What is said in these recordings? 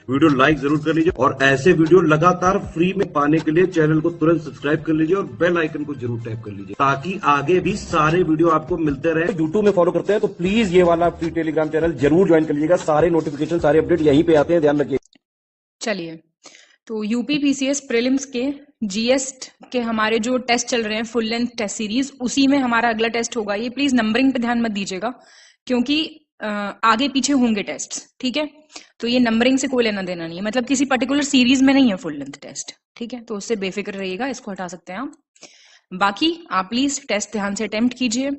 Video like जरूर कर लीजिए और ऐसे वीडियो लगातार फ्री में पाने के लिए चैनल को तुरंत सब्सक्राइब कर लीजिए और बेल आइकन को जरूर टैप कर लीजिए ताकि आगे भी सारे वीडियो आपको मिलते रहे। यूट्यूब में फॉलो करते हैं तो प्लीज ये वाला फ्री टेलीग्राम चैनल जरूर ज्वाइन कर लीजिएगा। सारे नोटिफिकेशन सारे अपडेट यहीं पे आते हैं, ध्यान रखिए। चलिए, तो यूपी पीसीएस प्रीलिम्स के जीएस के हमारे जो टेस्ट चल रहे हैं फुल लेंथ टेस्ट सीरीज, उसी में हमारा अगला टेस्ट होगा। ये प्लीज नंबरिंग पे ध्यान मत दीजिएगा क्योंकि आगे पीछे होंगे टेस्ट, ठीक है। तो ये नंबरिंग से कोई लेना देना नहीं है, मतलब किसी पर्टिकुलर सीरीज में नहीं है फुल लेंथ टेस्ट, ठीक है। तो उससे बेफिक्र रहिएगा, इसको हटा सकते हैं आप। बाकी आप प्लीज टेस्ट ध्यान से अटेम्प्ट कीजिए।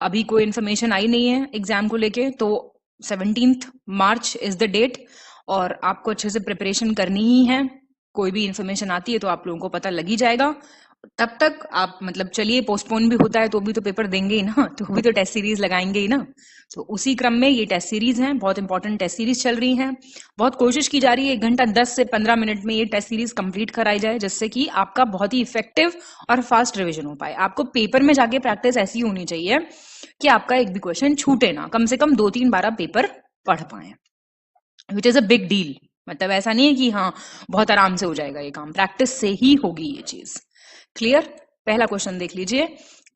अभी कोई इन्फॉर्मेशन आई नहीं है एग्जाम को लेके, तो 17 मार्च इज द डेट और आपको अच्छे से प्रिपरेशन करनी ही है। कोई भी इन्फॉर्मेशन आती है तो आप लोगों को पता लग ही जाएगा। तब तक आप मतलब चलिए, पोस्टपोन भी होता है तो भी तो पेपर देंगे ही ना, तो भी तो टेस्ट सीरीज लगाएंगे ही ना। तो उसी क्रम में ये टेस्ट सीरीज हैं, बहुत इंपॉर्टेंट टेस्ट सीरीज चल रही हैं। बहुत कोशिश की जा रही है 1 घंटा 10 से 15 मिनट में ये टेस्ट सीरीज कंप्लीट कराई जाए, जिससे कि आपका बहुत ही इफेक्टिव और फास्ट रिविजन हो पाए। आपको पेपर में जाके प्रैक्टिस ऐसी होनी चाहिए कि आपका एक भी क्वेश्चन छूटे ना, कम से कम 2-3 बार आप पेपर पढ़ पाए, which is a big deal. मतलब ऐसा नहीं है कि हाँ बहुत आराम से हो जाएगा ये काम, प्रैक्टिस से ही होगी ये चीज। क्लियर। पहला क्वेश्चन देख लीजिए,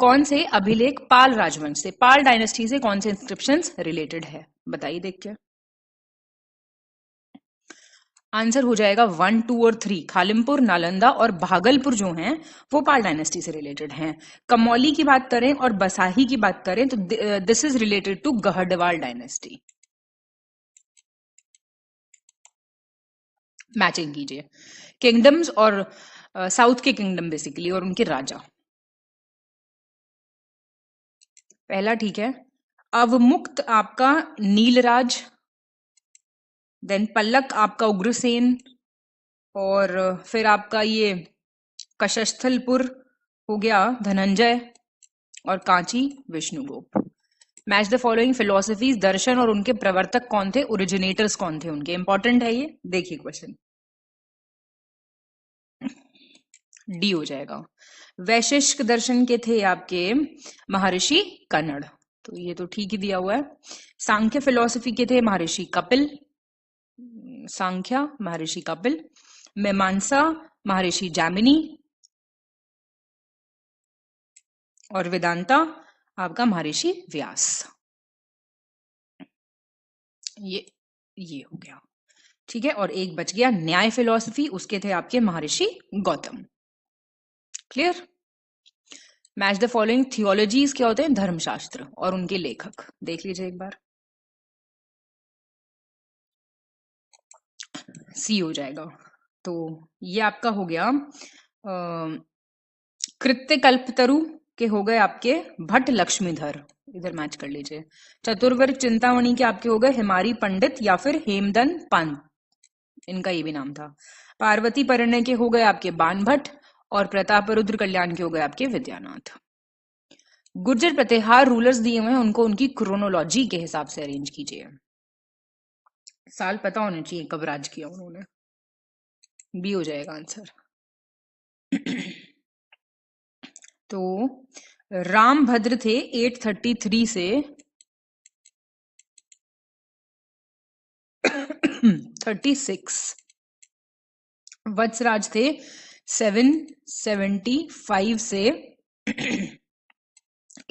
कौन से अभिलेख पाल राजवंश से, पाल डायनेस्टी से कौन से इंस्क्रिप्शंस रिलेटेड है, बताइए देख के। आंसर हो जाएगा 1, 2 और 3। खालिमपुर, नालंदा और भागलपुर जो हैं वो पाल डायनेस्टी से रिलेटेड हैं। कमौली की बात करें और बसाही की बात करें तो this is related to Gahadavala dynasty. Matching कीजिए किंगडम्स और साउथ के किंगडम बेसिकली और उनके राजा। पहला ठीक है, अवमुक्त आपका नीलराज, देन पल्लक आपका उग्रसेन, और फिर आपका ये कशस्थलपुर हो गया धनंजय, और Kanchi Vishnugupta. Match the following philosophies, दर्शन और उनके प्रवर्तक कौन थे, ओरिजिनेटर्स कौन थे उनके। इंपॉर्टेंट है ये, देखिए क्वेश्चन। डी हो जाएगा। वैशिष्ट दर्शन के थे आपके महर्षि कन्नड़, तो ये तो ठीक ही दिया हुआ है। सांख्य फिलोसफी के थे महर्षि कपिल, सांख्या महर्षि कपिल। मीमांसा महर्षि जामिनी, और वेदांता आपका महर्षि व्यास। ये हो गया, ठीक है। और एक बच गया न्याय फिलोसफी, उसके थे आपके Maharshi Gautam. Clear. Match the following theologies क्या होते हैं, धर्मशास्त्र और उनके लेखक, देख लीजिए एक बार। सी हो जाएगा। तो ये आपका हो गया कृत्य कल्पतरु के हो गए आपके भट्ट लक्ष्मीधर, इधर मैच कर लीजिए। चतुर्वर्ग चिंतामणि के आपके हो गए हिमारी पंडित या फिर हेमदन पंत, इनका ये भी नाम था। पार्वती परिणय के हो गए आपके बान भट्ट, और प्रताप रुद्र कल्याण के हो गए आपके विद्यानाथ। गुर्जर प्रतिहार रूलर्स दिए हुए हैं, उनको उनकी क्रोनोलॉजी के हिसाब से अरेंज कीजिए। साल पता होना चाहिए कब राज किया उन्होंने। बी हो जाएगा आंसर। तो रामभद्र थे 833 से 36, वत्सराज थे 775 से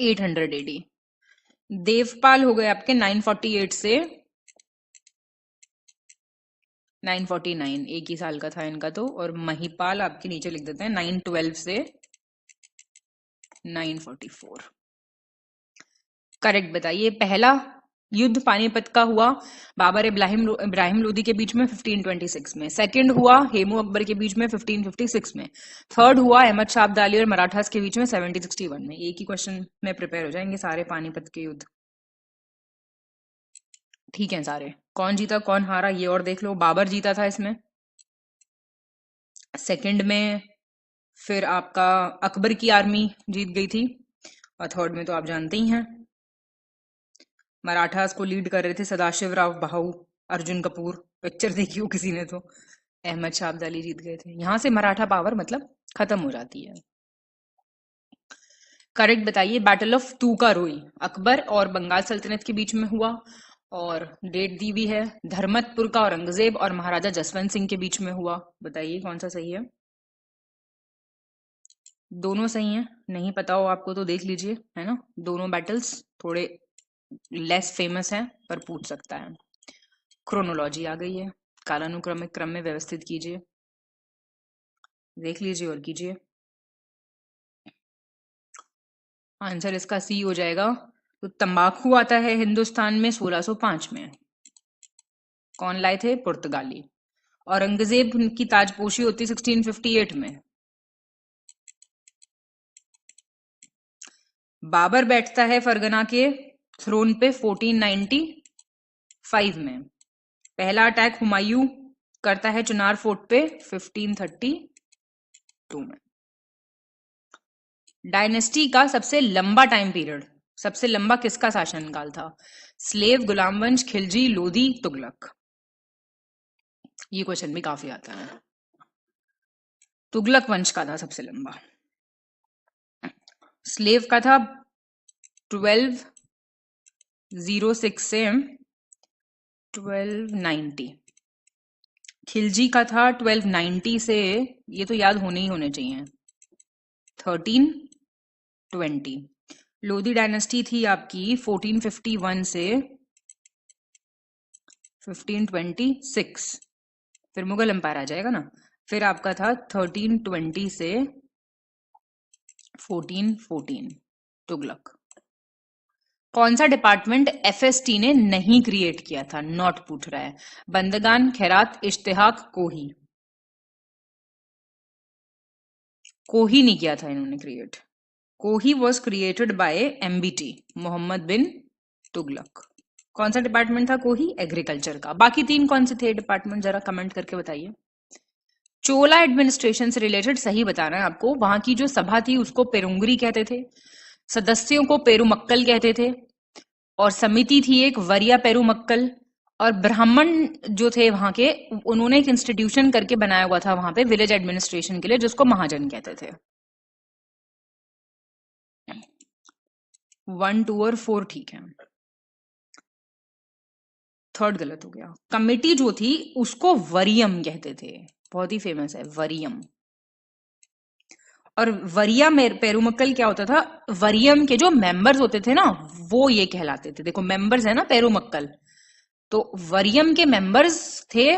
800 AD। देवपाल हो गए आपके 948 से 949, एक ही साल का था इनका तो। और महिपाल आपके नीचे लिख देते हैं 912 से 944। करेक्ट बताइए। पहला युद्ध पानीपत का हुआ बाबर इब्राहिम लोदी के बीच में 1526 में। सेकंड हुआ हेमू अकबर के बीच में 1556 में। थर्ड हुआ अहमद शाह अब्दाली और मराठास के बीच में 1761 में। एक ही क्वेश्चन में प्रिपेयर हो जाएंगे सारे पानीपत के युद्ध, ठीक है सारे। कौन जीता कौन हारा ये और देख लो। बाबर जीता था इसमें, सेकंड में फिर आपका अकबर की आर्मी जीत गई थी, और थर्ड में तो आप जानते ही हैं मराठास को लीड कर रहे थे सदाशिव राव भाऊ, अर्जुन कपूर, पिक्चर देखी हो किसी ने तो। अहमद शाह अब्दाली जीत गए थे। यहां से मराठा पावर मतलब खत्म हो जाती है। करेक्ट बताइए। बैटल ऑफ तूका रोई अकबर और बंगाल सल्तनत के बीच में हुआ, और डेट दी हुई है। धर्मतपुर का औरंगजेब और महाराजा जसवंत सिंह के बीच में हुआ। बताइए कौन सा सही है। दोनों सही हैं। नहीं पता हो आपको तो देख लीजिए, है ना। दोनों बैटल्स थोड़े लेस फेमस हैं पर पूछ सकता है। क्रोनोलॉजी आ गई है, कालानुक्रमिक क्रम में व्यवस्थित कीजिए, देख लीजिए और कीजिए। आंसर इसका सी हो जाएगा। तो तंबाकू आता है हिंदुस्तान में 1605 में। कौन लाए थे? पुर्तगाली। औरंगजेब की ताजपोशी होती 1658 में। बाबर बैठता है फरगना के थ्रोन पे 1495 में। पहला अटैक हुमायूं करता है चुनार फोर्ट पे 1532 में। डायनेस्टी का सबसे लंबा टाइम पीरियड, सबसे लंबा किसका शासनकाल था? स्लेव, गुलाम वंश, खिलजी, लोधी, तुगलक। ये क्वेश्चन भी काफी आता है। तुगलक वंश का था सबसे लंबा। स्लेव का था 1206 से 1290। खिलजी का था 1290 से, ये तो याद होने ही होने चाहिए, 1320। लोधी डायनेस्टी थी आपकी 1451 से 1526। फिर मुगल एम्पायर आ जाएगा ना। फिर आपका था 1320 से 1414 तुगलक। कौन सा डिपार्टमेंट एफएसटी ने नहीं क्रिएट किया था? नॉट पूछ रहा है। बंदगान, खैरात, इश्तिहाक, कोही। कोही नहीं किया था इन्होंने create. Kohi was created by MBT, Mohammad bin Tughlaq. कौन सा डिपार्टमेंट था कोही? एग्रीकल्चर का। बाकी तीन कौन से थे डिपार्टमेंट, जरा कमेंट करके बताइए। चोला एडमिनिस्ट्रेशन से रिलेटेड सही बताना है आपको। वहां की जो सभा थी उसको पेरुंगरी कहते थे, सदस्यों को पेरुमक्कल कहते थे, और समिति थी एक वरिया पेरुमक्कल। और ब्राह्मण जो थे वहां के, उन्होंने एक इंस्टीट्यूशन करके बनाया हुआ था वहां पे विलेज एडमिनिस्ट्रेशन के लिए, जिसको महाजन कहते थे। 1, 2 और 4 ठीक है। थर्ड गलत हो गया। कमिटी जो थी उसको वरियम कहते थे, बहुत ही फेमस है वरियम। और वरिया पेरुमक्कल क्या होता था? वरियम के जो मेंबर्स होते थे ना, वो ये कहलाते थे। देखो मेंबर्स है ना पेरुमक्कल, तो वरियम के मेंबर्स थे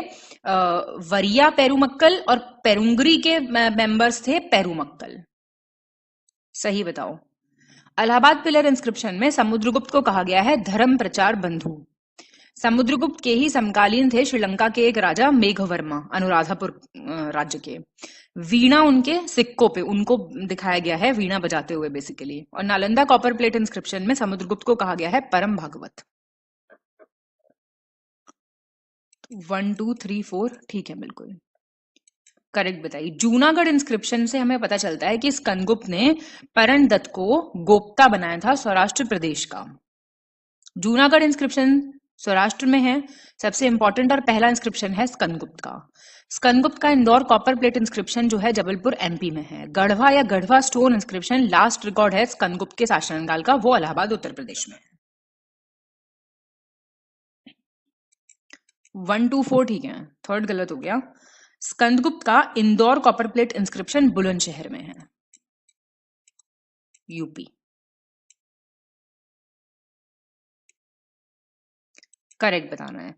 वरिया पेरुमक्कल, और पेरुंगरी के मेंबर्स थे पेरुमक्कल। सही बताओ। अलाहाबाद पिलर इंस्क्रिप्शन में समुद्रगुप्त को कहा गया है धर्म प्रचार बंधु। समुद्रगुप्त के ही समकालीन थे श्रीलंका के एक राजा मेघवर्मा, अनुराधापुर राज्य के। वीणा उनके सिक्कों पे उनको दिखाया गया है वीणा बजाते हुए बेसिकली। और नालंदा कॉपर प्लेट इंस्क्रिप्शन में समुद्रगुप्त को कहा गया है परम भागवत। 1, 2, 3, 4 ठीक है, बिल्कुल करेक्ट बताइए। जूनागढ़ इंस्क्रिप्शन से हमें पता चलता है कि स्कंदगुप्त ने परन दत्त को गोप्ता बनाया था सौराष्ट्र प्रदेश का। जूनागढ़ इंस्क्रिप्शन सौराष्ट्र में है, सबसे इंपॉर्टेंट और पहला इंस्क्रिप्शन है स्कंदगुप्त का। स्कंदगुप्त का इंदौर कॉपर प्लेट इंस्क्रिप्शन जो है जबलपुर एमपी में है। गढ़वा या Garhwa stone inscription last record है स्कंदगुप्त के शासनकाल का, वो इलाहाबाद उत्तर प्रदेश में है। 1, 2, 4 ठीक है, थर्ड गलत हो गया। स्कंदगुप्त का Indore copper plate inscription Bulandshahr में है, यूपी। करेक्ट बताना है।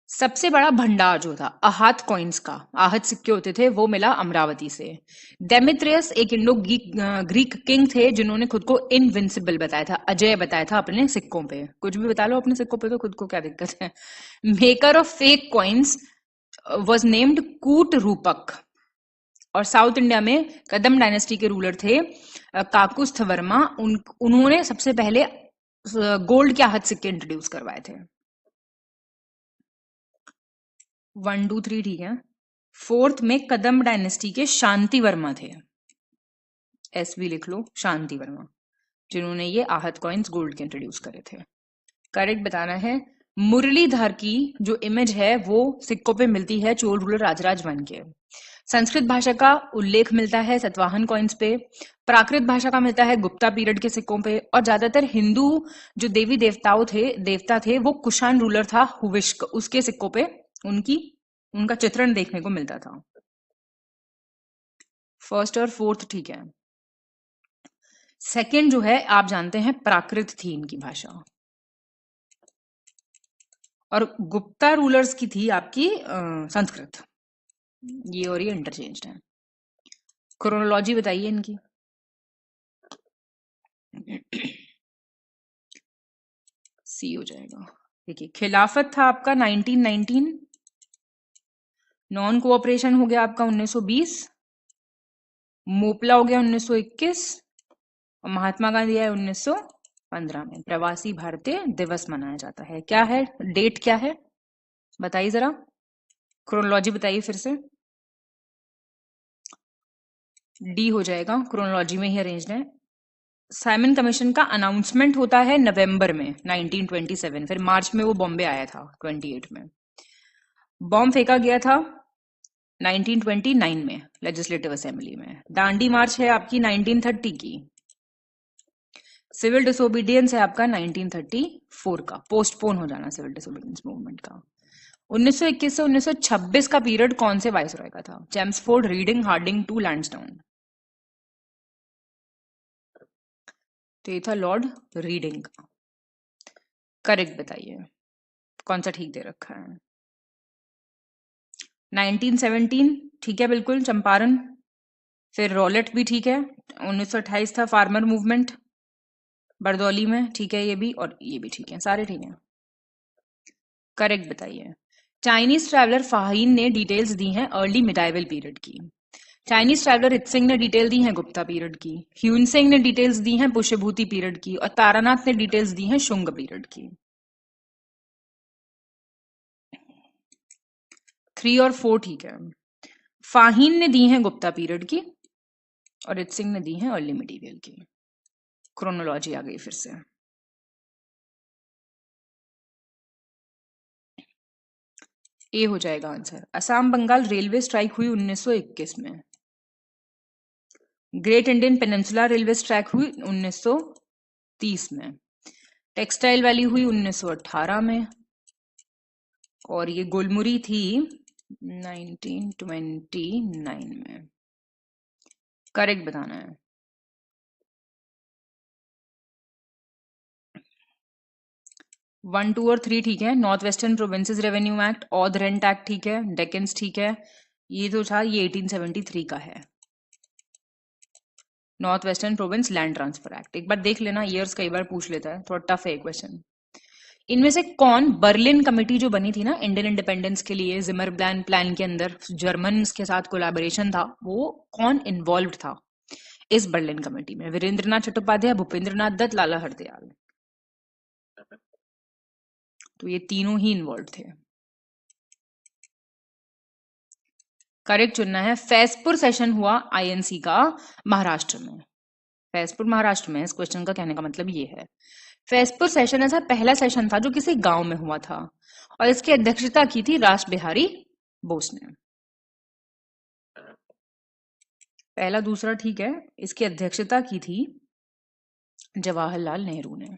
सबसे बड़ा भंडार जो था आहत कॉइन्स का, आहत सिक्के होते थे, वो मिला अमरावती से। डेमित्रियस एक इंडो ग्रीक किंग थे जिन्होंने खुद को इनविंसिबल बताया था, अजय बताया था अपने सिक्कों पे। कुछ भी बता लो अपने सिक्कों पे तो खुद को क्या दिक्कत है। Maker of fake coins was named कूट रूपक। और साउथ इंडिया में कदम डायनेस्टी के रूलर थे काकुस्थ वर्मा। उन्होंने सबसे पहले गोल्ड के आहत सिक्के इंट्रोड्यूस करवाए थे। 1, 2, 3 ठीक है। फोर्थ में कदम डायनेस्टी के शांति वर्मा थे, एस भी लिख लो, शांति वर्मा, जिन्होंने ये आहत कॉइन्स गोल्ड के इंट्रोड्यूस करे थे। करेक्ट बताना है। मुरलीधर की जो इमेज है वो सिक्कों पे मिलती है चोल रूलर राजराज वन के। संस्कृत भाषा का उल्लेख मिलता है सतवाहन कॉइन्स पे। प्राकृत भाषा का मिलता है गुप्ता पीरियड के सिक्कों पे। और ज्यादातर हिंदू जो देवी देवता थे वो कुषाण रूलर था हुविश्क, उसके सिक्कों पे उनका चित्रण देखने को मिलता था। फर्स्ट और फोर्थ ठीक है। सेकंड जो है आप जानते हैं प्राकृत थी इनकी भाषा, और गुप्ता रूलर्स की थी आपकी संस्कृत। ये और ये इंटरचेंज्ड है। क्रोनोलॉजी बताइए इनकी। सी हो जाएगा। देखिए, खिलाफत था आपका 1919, नॉन कोऑपरेशन हो गया आपका 1920, मोपला हो गया 1921, और महात्मा गांधी आए 1915 में। प्रवासी भारतीय दिवस मनाया जाता है। क्या है डेट, क्या है बताइए जरा, क्रोनोलॉजी बताइए फिर से। डी हो जाएगा, क्रोनोलॉजी में ही अरेंज्ड है। साइमन कमीशन का अनाउंसमेंट होता है नवंबर में 1927, फिर मार्च में वो बॉम्बे आया था 28 में। बॉम्ब फेंका गया था 1929 में लेजिस्लेटिव असेंबली में। दांडी मार्च है आपकी 1930 की। सिविल डिसोबीडियंस है आपका 1934 का, पोस्टपोन हो जाना सिविल डिसोबीडियंस मूवमेंट का। 1921 से 1926 का पीरियड कौन से वाइसरॉय का था? Chelmsford, Reading, Hardinge two, Lansdowne. तो ये था लॉर्ड रीडिंग का। करेक्ट बताइए कौन सा ठीक दे रखा है। 1917 ठीक है बिल्कुल, चंपारण। फिर रॉलेट भी ठीक है। 1928 था फार्मर मूवमेंट बरदौली में, ठीक है ये भी, और ये भी ठीक है, सारे ठीक हैं। करेक्ट बताइए। चाइनीज ट्रैवलर फाहीन ने डिटेल्स दी हैं अर्ली मिडाइवल पीरियड की। चाइनीज ट्रैवलर इत्सिंग ने डिटेल दी हैं गुप्ता पीरियड की। ह्यूनसेंग ने डिटेल्स दी हैं पुष्यभूति पीरियड की, और तारानाथ ने डिटेल्स दी हैं शुंग पीरियड की। 3 और 4 ठीक है। फाहीन ने दी हैं गुप्ता पीरियड की, और इत्सिंग ने दी हैं अर्ली मिडीवियल की। क्रोनोलॉजी आ गई फिर से। ए हो जाएगा answer. Assam Bengal railway strike हुई 1921 में। Great Indian peninsula railway strike हुई 1930 में। टेक्सटाइल वैली हुई 1918 में, और ये गुलमुरी थी 1929 में। करेक्ट बताना है। वन, टू और 3 ठीक है। North western provinces revenue act, Oudh rent act ठीक है, डेकेंस ठीक है। ये जो था ये 1873 का है। North western province land transfer act, एक बार देख लेना, ईयर्स कई बार पूछ लेता है, थोड़ा टफ है क्वेश्चन। इनमें से कौन, बर्लिन कमेटी जो बनी थी ना इंडियन इंडिपेंडेंस के लिए, जिमर प्लान के अंदर जर्मन के साथ कोलैबोरेशन था, वो कौन इन्वॉल्व था इस बर्लिन कमेटी में? वीरेंद्रनाथ चट्टोपाध्याय, भूपेंद्रनाथ दत्त, लाला हरदयाल। तो ये तीनों ही इन्वॉल्व थे। करेक्ट चुनना है। फैजपुर सेशन हुआ आईएनसी का महाराष्ट्र में। फैजपुर महाराष्ट्र में, इस क्वेश्चन का कहने का मतलब ये है। फैजपुर सेशन ऐसा पहला सेशन था जो किसी गांव में हुआ था, और इसकी अध्यक्षता की थी रास बिहारी बोस ने। पहला दूसरा ठीक है, इसकी अध्यक्षता की थी जवाहरलाल नेहरू ने,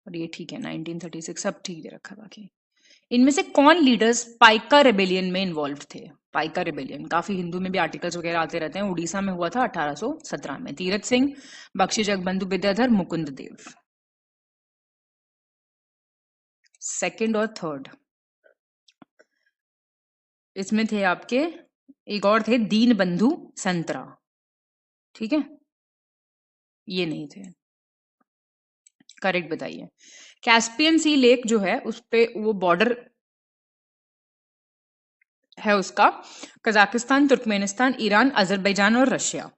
और ये ठीक है 1936, सब ठीक दे रखा बाकी। इनमें से कौन लीडर्स पाइका रेबेलियन में इन्वॉल्व थे? पाइका रेबेलियन काफी हिंदू में भी आर्टिकल्स वगैरह आते रहते हैं। उड़ीसा में हुआ था 1817 में। तीरथ सिंह, बख्शी जगबंधु विद्याधर, मुकुंद देव। सेकंड और थर्ड इसमें थे आपके, एक और थे दीन बंधु संतरा, ठीक है, ये नहीं थे। करेक्ट बताइए। कैस्पियन सी लेक जो है उस पे वो बॉर्डर है उसका कजाकिस्तान, तुर्कमेनिस्तान, ईरान, अजरबैजान और रशिया।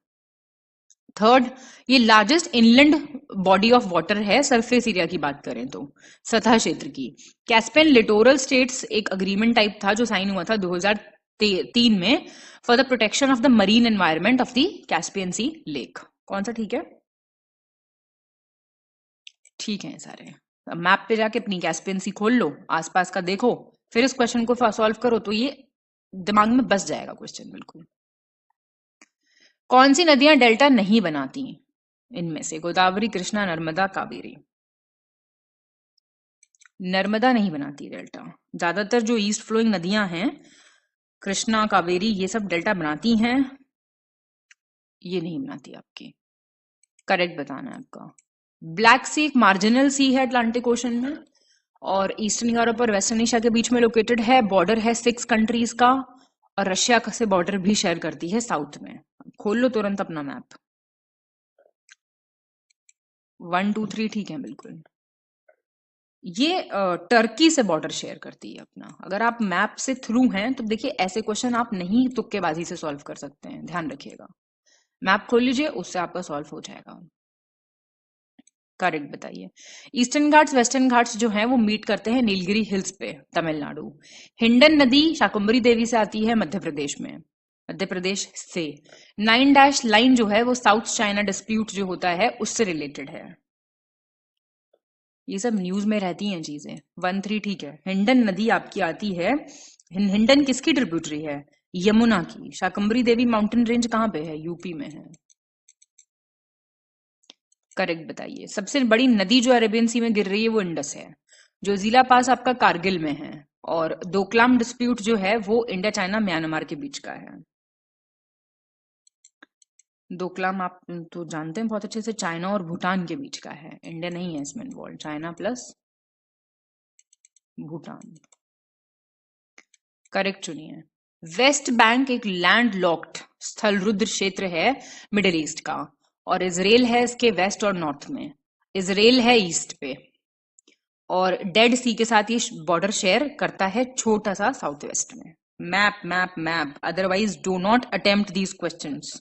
थर्ड, ये largest inland body of water है सरफेस एरिया की बात करें तो, सतह क्षेत्र की। कैस्पियन लिटोरल स्टेट्स एक अग्रीमेंट टाइप था जो साइन हुआ था 2003 में for the protection of the marine environment of the Caspian sea lake. कौन सा ठीक है? ठीक है सारे। मैप पे जाके अपनी कैस्पियन सी खोल लो, आसपास का देखो, फिर इस क्वेश्चन को सॉल्व करो, तो ये दिमाग में बस जाएगा क्वेश्चन बिल्कुल। कौन सी नदियां डेल्टा नहीं बनाती? इनमें से गोदावरी, कृष्णा, नर्मदा, कावेरी। नर्मदा नहीं बनाती डेल्टा। ज्यादातर जो ईस्ट फ्लोइंग नदियां हैं, कृष्णा, कावेरी, ये सब डेल्टा बनाती हैं, ये नहीं बनाती आपकी। करेक्ट बताना है आपका। ब्लैक सी एक मार्जिनल सी है अटलांटिक ओशन में, और ईस्टर्न यूरोप और वेस्टर्न एशिया के बीच में लोकेटेड है। बॉर्डर है 6 कंट्रीज का, और रशिया से बॉर्डर भी शेयर करती है साउथ में। खोल लो तुरंत अपना मैप। 1 2 3 ठीक है बिल्कुल। ये टर्की से बॉर्डर शेयर करती है अपना। अगर आप मैप से थ्रू हैं तो देखिए, ऐसे क्वेश्चन आप नहीं तुक्केबाजी से सॉल्व कर सकते हैं, ध्यान रखिएगा। मैप खोल लीजिए, उससे आपका सॉल्व हो जाएगा। करेक्ट बताइए। ईस्टर्न घाट्स वेस्टर्न घाट्स जो हैं वो मीट करते हैं नीलगिरी हिल्स पे, तमिलनाडु। हिंडन नदी शाकुंभरी देवी से आती है मध्य प्रदेश में, मध्य प्रदेश से। 9 डैश लाइन जो है वो साउथ चाइना डिस्प्यूट जो होता है उससे रिलेटेड है। ये सब न्यूज में रहती हैं चीजें। 1 3 ठीक है। हिंडन नदी आपकी आती है, हिंडन किसकी ट्रिब्यूटरी है? यमुना की। शाकुंभरी देवी माउंटेन रेंज कहाँ पे है? यूपी में है। करेक्ट बताइए। सबसे बड़ी नदी जो अरेबियन सी में गिर रही है वो इंडस है, जो जिला पास आपका कारगिल में है। और डोकलाम डिस्प्यूट जो है वो इंडिया चाइना म्यांमार के बीच का है। डोकलाम आप तो जानते हैं बहुत अच्छे से, चाइना और भूटान के बीच का है, इंडिया नहीं है इसमें involve, China plus Bhutan. Correct चुनिए। वेस्ट बैंक एक लैंड लॉक्ड स्थल रुद्र क्षेत्र है मिडिल ईस्ट का, और इजराइल है इसके वेस्ट और नॉर्थ में। इजराइल है ईस्ट पे, और डेड सी के साथ ये बॉर्डर शेयर करता है छोटा सा साउथ वेस्ट में। Map map map, otherwise do not attempt these questions.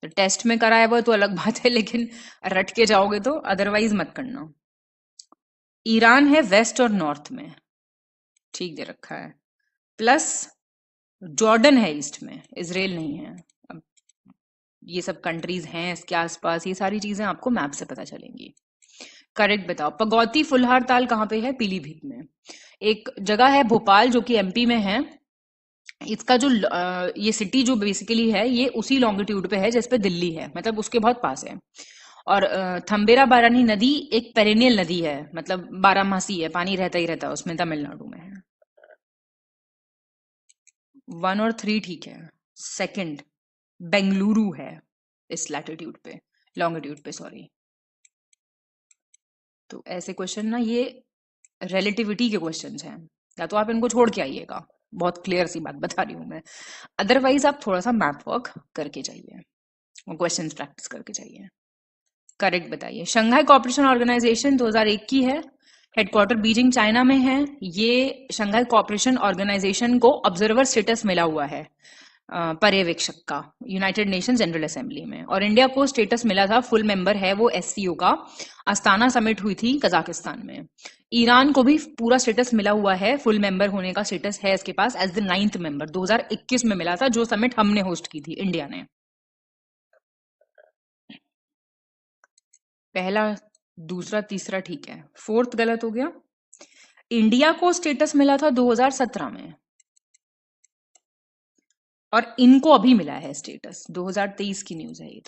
Test में कराया हुआ तो अलग बात है, लेकिन रट के जाओगे तो, अदरवाइज मत करना। ईरान है वेस्ट और नॉर्थ में, ठीक दे रखा है, प्लस जॉर्डन है ईस्ट में, इजराइल नहीं है। अब ये सब कंट्रीज हैं इसके आसपास, ये सारी चीजें आपको मैप से पता चलेंगी। करेक्ट बताओ। पगौती फुलहार ताल कहाँ पे है? पीलीभीत में। एक जगह है भोपाल जो कि एमपी में है। इसका जो ये सिटी जो बेसिकली है ये उसी लॉन्गिट्यूड पे है जिस पे दिल्ली है, मतलब उसके बहुत पास है। और थम्बेरा बारानी नदी एक पेरेनियल नदी है, मतलब 12 मासी है, पानी रहता ही रहता है उसमें, तमिलनाडु में है। 1 और 3 ठीक है। सेकंड बेंगलुरु है इस लैटिट्यूड पे, लॉन्गिट्यूड पे सॉरी। तो ऐसे क्वेश्चन ना ये रिलेटिविटी के क्वेश्चंस हैं, या तो आप इनको छोड़ के आइएगा, बहुत क्लियर सी बात बता रही हूं मैं। अदरवाइज आप थोड़ा सा मैथ वर्क करके जाइए और क्वेश्चंस प्रैक्टिस करके जाइए। करेक्ट बताइए। शंघाई कोऑपरेशन ऑर्गेनाइजेशन 2001 की है, हेडक्वार्टर बीजिंग चाइना में है। ये शंघाई कोऑपरेशन ऑर्गेनाइजेशन को ऑब्जर्वर स्टेटस मिला हुआ है, पर्यवेक्षक का, यूनाइटेड नेशन जनरल असेंबली में। और इंडिया को स्टेटस मिला था, फुल मेंबर है वो एससीओ का। अस्ताना समिट हुई थी कजाकिस्तान में। ईरान को भी पूरा स्टेटस मिला हुआ है, फुल मेंबर होने का स्टेटस है इसके पास एज द 9th मेंबर। 2021 में मिला था, जो समिट हमने होस्ट की थी, इंडिया ने। पहला दूसरा तीसरा ठीक है, फोर्थ गलत हो गया। इंडिया को स्टेटस मिला था 2017 में, और इनको अभी मिला है स्टेटस, 2023 की न्यूज है ये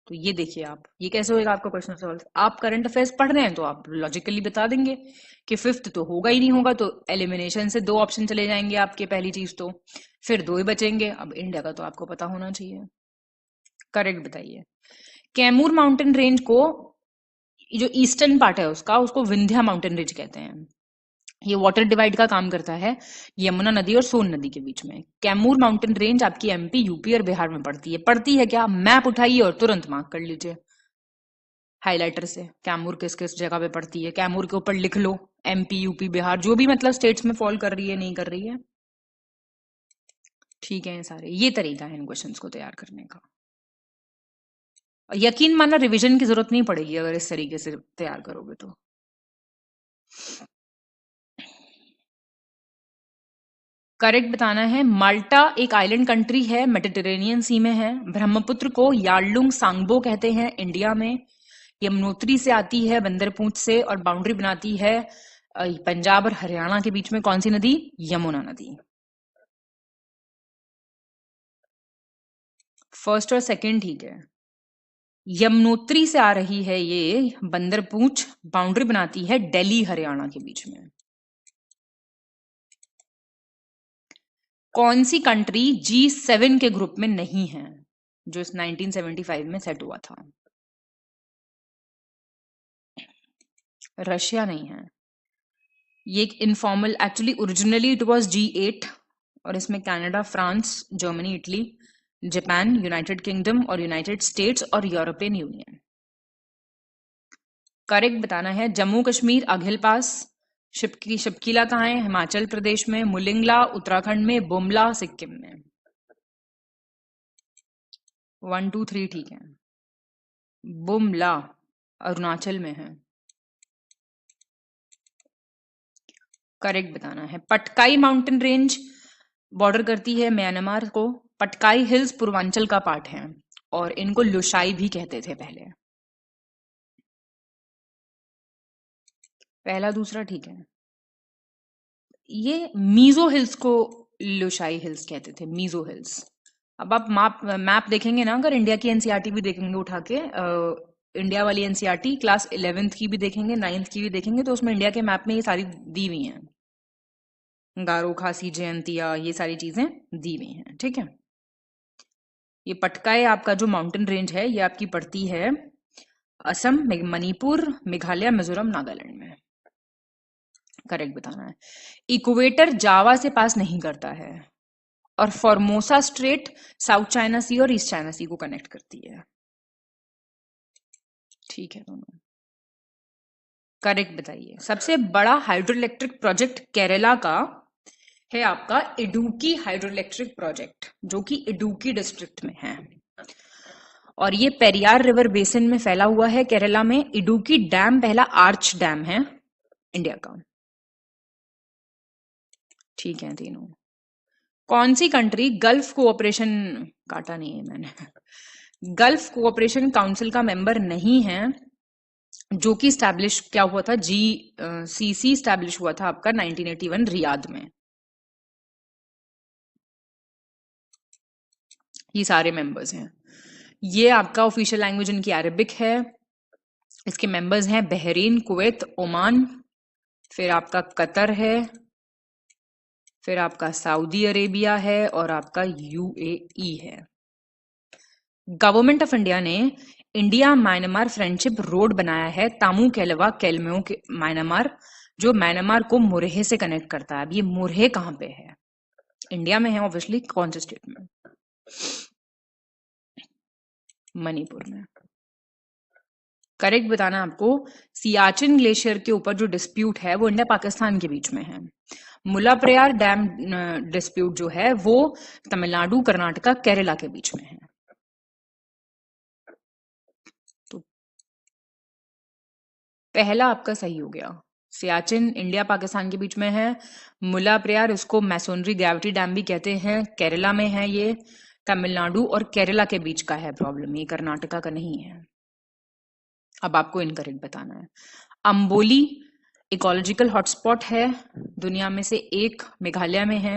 तो ये देखिए आप, ये कैसे होगा आपका क्वेश्चन सॉल्व? आप करंट अफेयर्स पढ़ रहे हैं तो आप लॉजिकली बता देंगे कि 5th तो होगा ही नहीं होगा, तो एलिमिनेशन से 2 ऑप्शन चले जाएंगे आपके, पहली चीज तो, फिर 2 ही बचेंगे। अब इंडिया का तो आपको पता होना चाहिए। करेक्ट बताइए। कैमूर माउंटेन रेंज को, जो ईस्टर्न पार्ट है उसका, उसको विंध्या माउंटेन रेंज कहते हैं। ये वाटर डिवाइड का काम करता है यमुना नदी और सोन नदी के बीच में। कैमूर माउंटेन रेंज आपकी एमपी, यूपी और बिहार में पड़ती है। पड़ती है क्या? मैप उठाइए और तुरंत मार्क कर लीजिए हाइलाइटर से, कैमूर किस किस जगह पे पड़ती है। कैमूर के ऊपर लिख लो एमपी, यूपी, बिहार, जो भी मतलब स्टेट्स में फॉल कर रही है, नहीं कर रही है। ठीक है, सारे ये तरीका है इन क्वेश्चंस को तैयार करने का। यकीन मानना रिवीजन की जरूरत नहीं पड़ेगी अगर इस तरीके से तैयार करोगे तो। करेक्ट बताना है। माल्टा एक आइलैंड कंट्री है, मेडिटेरेनियन सी में है। ब्रह्मपुत्र को यार्लुंग सांगबो कहते हैं इंडिया में। यमुनोत्री से आती है, बंदरपूंछ से, और बाउंड्री बनाती है पंजाब और हरियाणा के बीच में। कौन सी नदी? यमुना नदी। फर्स्ट और सेकंड ठीक है। यमुनोत्री से आ रही है ये, बंदरपूंछ, बाउंड्री बनाती है दिल्ली हरियाणा के बीच में। कौन सी कंट्री G7 के ग्रुप में नहीं है, जो इस 1975 में सेट हुआ था? रशिया नहीं है। ये एक informal, actually originally it was G8, और इसमें Canada, France, Germany, Italy, Japan, United kingdom और यूनाइटेड स्टेट्स और यूरोपियन यूनियन। करेक्ट बताना है। जम्मू कश्मीर, अघिल पास। शिपकीला कहाँ है? हिमाचल प्रदेश में। मुलिंगला उत्तराखंड में। बुमला सिक्किम में। 1 2 3 ठीक है। बुमला अरुणाचल में है। करेक्ट बताना है। पटकाई माउंटेन रेंज बॉर्डर करती है म्यांमार को। पटकाई हिल्स पूर्वांचल का पार्ट है, और इनको लुशाई भी कहते थे पहले। पहला दूसरा ठीक है। ये मीजो हिल्स को लुशाई हिल्स कहते थे, मीजो हिल्स। अब आप मैप देखेंगे ना, अगर इंडिया की एनसीईआरटी भी देखेंगे उठा के, इंडिया वाली एनसीईआरटी क्लास 11th की भी देखेंगे, 9th की भी देखेंगे, तो उसमें इंडिया के मैप में ये सारी दी हुई हैं। गारो, खासी, जयंतिया, ये सारी चीजें दी हुई हैं। ठीक है। ये पटकाई आपका जो माउंटेन रेंज है, ये आपकी पड़ती है असम, मणिपुर, मेघालय, मिजोरम, नागालैंड में। करेक्ट बताना है। इक्वेटर जावा से पास नहीं करता है, और फॉर्मोसा स्ट्रेट साउथ चाइना सी और ईस्ट चाइना सी को कनेक्ट करती है। ठीक है दोनों। करेक्ट बताइए। सबसे बड़ा हाइड्रो इलेक्ट्रिक प्रोजेक्ट केरला का है आपका इडुक्की हाइड्रो इलेक्ट्रिक प्रोजेक्ट, जो कि इडुक्की डिस्ट्रिक्ट में है, और ये पेरियार रिवर बेसिन में फैला हुआ है केरला में। इडुक्की डैम पहला आर्च डैम है इंडिया का। ठीक है तीनों। कौन सी कंट्री गल्फ कोऑपरेशन, काटा नहीं है मैंने, गल्फ कोऑपरेशन काउंसिल का मेंबर नहीं है, जो कि स्टैब्लिश क्या हुआ था? GCC स्टैब्लिश हुआ था आपका 1981 रियाद में। ये सारे मेंबर्स हैं। ये आपका ऑफिशियल लैंग्वेज इनकी अरबिक है। इसके मेंबर्स हैं बहरीन, कुवैत, ओमान, फिर आपका कतर है, फिर आपका सऊदी अरेबिया है, और आपका UAE है। गवर्नमेंट ऑफ इंडिया ने इंडिया म्यांमार फ्रेंडशिप रोड बनाया है, तामू केलवा केलम्यो के म्यांमार, जो म्यांमार को मुरहे से कनेक्ट करता है। अब ये मुरहे कहाँ पे है? इंडिया में है ऑब्वियसली। कौन से स्टेट में? मणिपुर में। करेक्ट बताना आपको। सियाचिन ग्लेशियर के ऊपर जो डिस्प्यूट है वो इंडिया पाकिस्तान के बीच में है। मुल्ला प्रयार डैम डिस्प्यूट जो है वो तमिलनाडु, कर्नाटका, केरला के बीच में है। तो पहला आपका सही हो गया। सियाचिन इंडिया पाकिस्तान के बीच में है। मुल्ला प्रयार, इसको मैसोनरी ग्रेविटी डैम भी कहते हैं, केरला में है ये। तमिलनाडु और केरला के बीच का है प्रॉब्लम, ये कर्नाटका का नहीं है। अब आपको इनकरेक्ट बताना है। अंबोली इकोलॉजिकल हॉटस्पॉट है, दुनिया में से एक, मेघालय में है।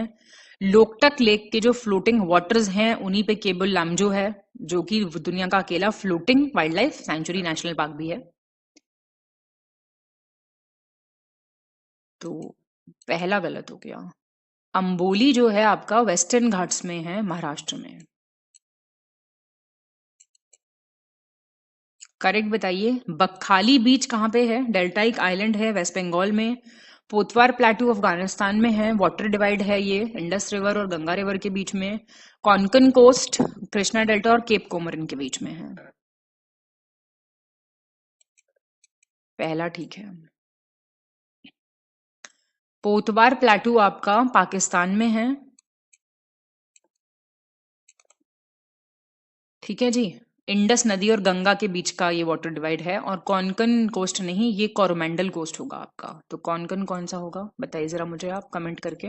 लोकटक लेक के जो फ्लोटिंग वाटर्स हैं उन्हीं पे केबल लामजो है, जो कि दुनिया का अकेला floating wild life sanctuary national park भी है। तो पहला गलत हो गया। अंबोली जो है आपका वेस्टर्न घाट्स में है, महाराष्ट्र में। करेक्ट बताइए। बकखाली बीच कहाँ पे है? डेल्टाइक आइलैंड है वेस्ट बंगाल में। पोतवार प्लेटू अफगानिस्तान में है। वाटर डिवाइड है ये इंडस रिवर और गंगा रिवर के बीच में। कॉन्कन कोस्ट कृष्णा डेल्टा और केप कोमरिन के बीच में है। पहला ठीक है। पोतवार प्लेटू आपका पाकिस्तान में है। ठीक है जी। इंडस नदी और गंगा के बीच का ये वाटर डिवाइड है। और कॉन्कन कोस्ट नहीं, ये कोरोमेंडल कोस्ट होगा आपका। तो कॉन्कन कौन सा होगा बताइए जरा मुझे आप कमेंट करके।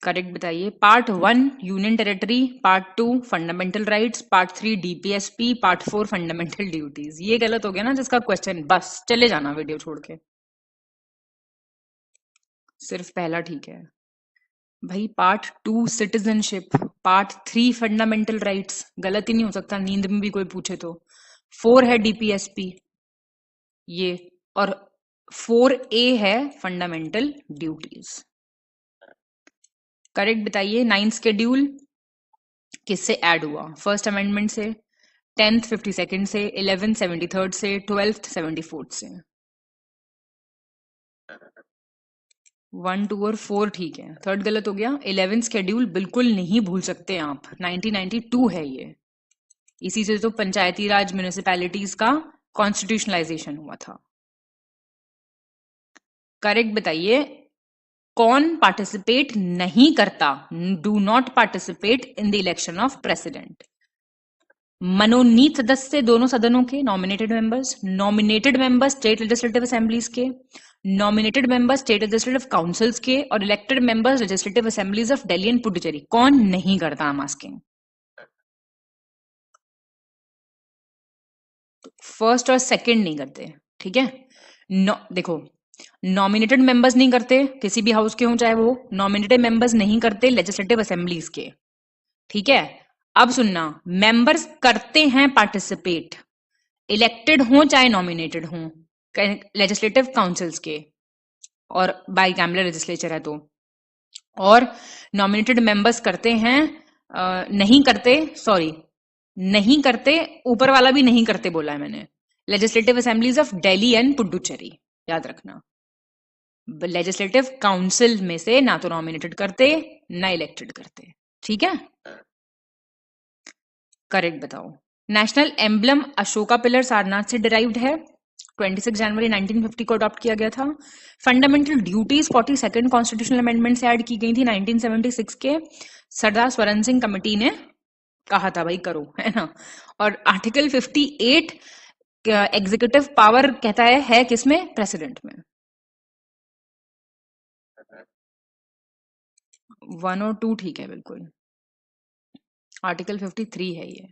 करेक्ट बताइए। Part 1 union territory, part 2 fundamental rights, part 3 DPSP, part 4 fundamental duties. ये गलत हो गया ना जिसका क्वेश्चन, बस चले जाना वीडियो छोड़ के। सिर्फ पहला ठीक है भाई। Part 2 citizenship, part 3 fundamental rights, गलत ही नहीं हो सकता, नींद में भी कोई पूछे तो। 4 है डीपीएसपी ये, और 4A है फंडामेंटल ड्यूटीज। करेक्ट बताइए। 9th शेड्यूल किससे ऐड हुआ? फर्स्ट अमेंडमेंट से, 10th 52nd से, 11th 73rd से, 12th 74th से। 1, 2 और 4 ठीक है, थर्ड गलत हो गया। 11th शेड्यूल बिल्कुल नहीं भूल सकते आप, 1992 है ये। इसी से तो पंचायती राज म्यूनिसिपैलिटीज का कॉन्स्टिट्यूशनलाइजेशन हुआ था। करेक्ट बताइए। कौन पार्टिसिपेट नहीं करता, do not participate in the election of president? मनोनीत सदस्य दोनों सदनों के, nominated members state legislative assemblies के, nominated members state legislative councils के, और elected members legislative assemblies of Delhi and Puducherry. कौन नहीं करता? I am asking. फर्स्ट और सेकंड नहीं करते, ठीक है। देखो, नॉमिनेटेड मेंबर्स नहीं करते, किसी भी हाउस के हों चाहे वो, नॉमिनेटेड मेंबर्स नहीं करते लेजिस्लेटिव असेंबलीज के, ठीक है। अब सुनना, मेंबर्स करते हैं पार्टिसिपेट, इलेक्टेड हों चाहे नॉमिनेटेड हों, लेजिस्लेटिव काउंसिल्स के, और बाई कैमरल लेजिस्लेचर है तो। और नॉमिनेटेड मेंबर्स करते हैं, नहीं करते, सॉरी नहीं करते, ऊपर वाला भी नहीं करते बोला है मैंने, legislative assemblies of Delhi and Puducherry, याद रखना। लेजिस्लेटिव काउंसिल में से ना तो नॉमिनेटेड करते ना इलेक्टेड करते, ठीक है। करेक्ट बताओ। National emblem Ashoka pillar Sarnath से डिराइव्ड है, 26 जनवरी 1950 को अडॉप्ट किया गया था। Fundamental duties 42nd constitutional amendment से ऐड की गई थी 1976 के, सरदार स्वरण सिंह कमेटी ने कहा था भाई करो, है ना। और आर्टिकल 58 एग्जीक्यूटिव पावर कहता है किसमें? प्रेसिडेंट में। 1 और 2 ठीक है बिल्कुल, आर्टिकल 53 है ये।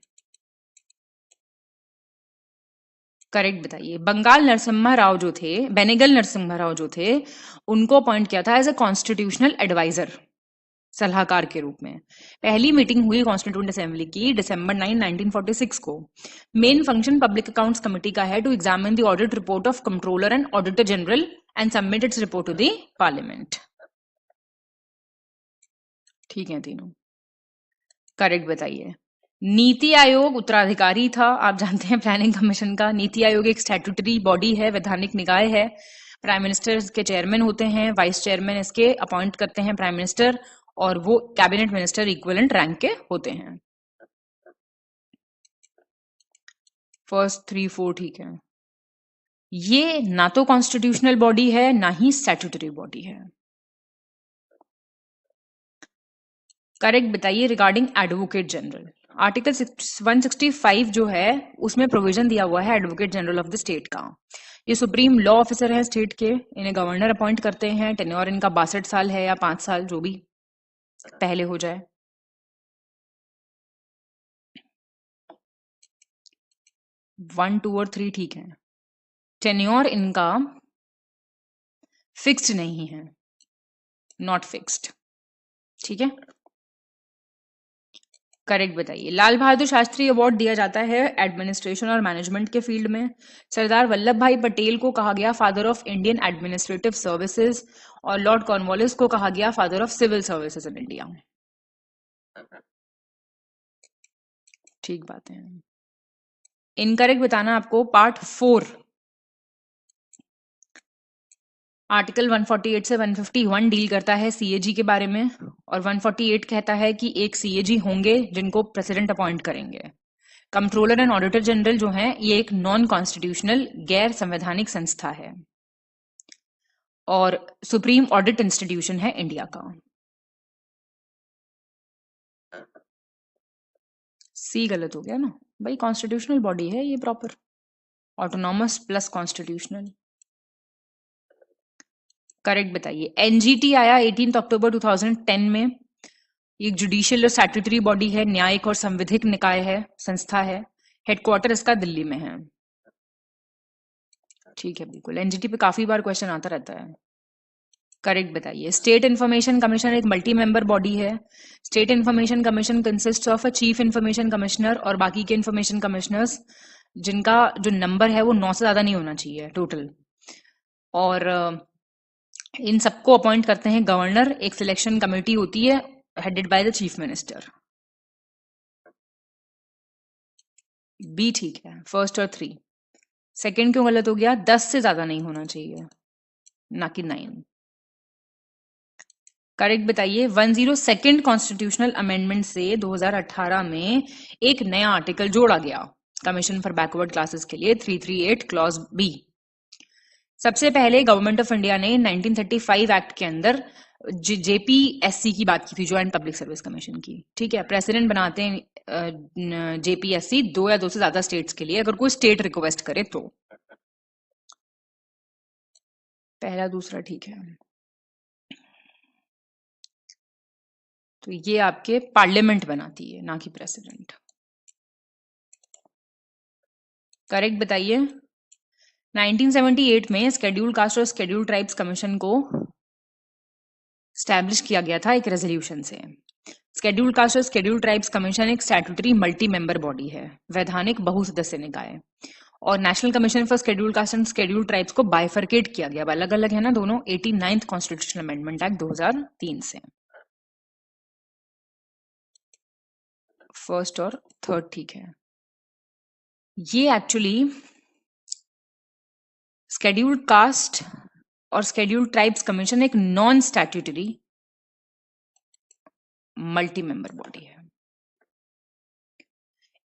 करेक्ट बताइए। बेनेगल नरसिम्हा राव जो थे, उनको अपॉइंट किया था एज ए कॉन्स्टिट्यूशनल एडवाइजर, सलाहकार के रूप में। पहली मीटिंग हुई कॉन्स्टिट्यूंट असेंबली की दिसंबर 9, 1946 को। Main function public accounts committee का है to examine the audit report of controller and auditor general and submit its report to the parliament. ठीक है तीनों। करेक्ट बताइए। नीति आयोग उत्तराधिकारी था, आप जानते हैं प्लानिंग कमीशन का। नीति आयोग एक स्टैट्यूटरी बॉडी है, वैधानिक निकाय है। प्राइम मिनिस्टर के चेयरमैन होते हैं, वाइस चेयरमैन इसके अपॉइंट करते हैं प्राइम मिनिस्टर, और वो कैबिनेट मिनिस्टर इक्विवेलेंट रैंक के होते हैं। फर्स्ट 3, 4 ठीक है। ये ना तो कॉन्स्टिट्यूशनल बॉडी है ना ही स्टैट्यूटरी बॉडी है। करेक्ट बताइए। रिगार्डिंग एडवोकेट जनरल, आर्टिकल 165 जो है उसमें प्रोविजन दिया हुआ है advocate general of the state का। ये सुप्रीम लॉ ऑफिसर है स्टेट के, इन्हें गवर्नर अपॉइंट करते हैं। टेन्योर इनका 62 साल है या 5 साल, जो भी पहले हो जाए। वन, 2 और 3 ठीक है। टेन्योर इनका फिक्स्ड नहीं है, नॉट फिक्स्ड, ठीक है। करेक्ट बताइए। लाल बहादुर शास्त्री अवार्ड दिया जाता है एडमिनिस्ट्रेशन और मैनेजमेंट के फील्ड में। सरदार वल्लभ भाई पटेल को कहा गया father of Indian administrative services, और लॉर्ड कॉर्नवालिस को कहा गया father of civil services in India. ठीक बात है। इनकरेक्ट बताना आपको। पार्ट 4 आर्टिकल 148 से 151 डील करता है सीएजी के बारे में, और 148 कहता है कि एक सीएजी होंगे जिनको प्रेसिडेंट अपॉइंट करेंगे। कंट्रोलर एंड ऑडिटर जनरल जो हैं ये एक नॉन कॉन्स्टिट्यूशनल गैर संवैधानिक संस्था है, और सुप्रीम ऑडिट इंस्टीट्यूशन है इंडिया का। सी गलत हो गया ना भाई, कॉन्स्टिट्यूशनल बॉडी है ये proper, autonomous plus constitutional. Correct बताइए। एनजीटी आया 18 अक्टूबर 2010 में। ये जुडिशियल और स्टैट्यूटरी बॉडी है, न्यायिक और संविधिक निकाय है, संस्था है। हेडक्वार्टर इसका दिल्ली में है। ठीक है, बिल्कुल। एनजीटी पे काफी बार क्वेश्चन आता रहता है। करेक्ट बताइए। स्टेट इन्फॉर्मेशन कमीशन एक मल्टी मेंबर बॉडी है। State information commission consist of a chief information commissioner और बाकी के इन्फॉर्मेशन कमिश्नर्स, जिनका जो नंबर है वो 9 से ज्यादा नहीं होना चाहिए टोटल। और इन सबको अपॉइंट करते हैं गवर्नर। एक सिलेक्शन कमेटी होती है headed by the chief minister. B ठीक है, फर्स्ट और 3। सेकंड क्यों गलत हो गया? 10 से ज्यादा नहीं होना चाहिए, ना कि 9। करेक्ट बताइए। 102nd कॉन्स्टिट्यूशनल अमेंडमेंट से 2018 में एक नया आर्टिकल जोड़ा गया कमीशन फॉर बैकवर्ड क्लासेस के लिए, 338 क्लॉज बी। सबसे पहले गवर्नमेंट ऑफ इंडिया ने 1935 एक्ट के अंदर जेपीएससी की बात की थी, ज्वाइंट पब्लिक सर्विस कमीशन की। ठीक है, प्रेसिडेंट बनाते हैं जेपीएससी 2 या 2 से ज्यादा स्टेट्स के लिए, अगर कोई स्टेट रिक्वेस्ट करे तो। पहला दूसरा ठीक है। तो ये आपके पार्लियामेंट बनाती है, ना कि प्रेसिडेंट। करेक्ट बताइए। 1978 में स्केड्यूल कास्ट और स्केड्यूल ट्राइब्स कमीशन को स्टैब्लिश किया गया था एक रेजोल्यूशन से। स्केड्यूल कास्ट और स्केड्यूल ट्राइब्स कमीशन एक स्टैट्यूटरी मल्टी मेंबर बॉडी है, वैधानिक बहुसदस्य निकाय। और national commission for schedule caste and schedule tribes को बाइफरकेट किया गया, अलग अलग है ना दोनों, 89th कॉन्स्टिट्यूशनल अमेंडमेंट एक्ट 2003 से। फर्स्ट और थर्ड ठीक है। ये एक्चुअली स्केड्यूल्ड कास्ट और स्केड्यूल्ड ट्राइब्स कमीशन एक non statutory multi member body है।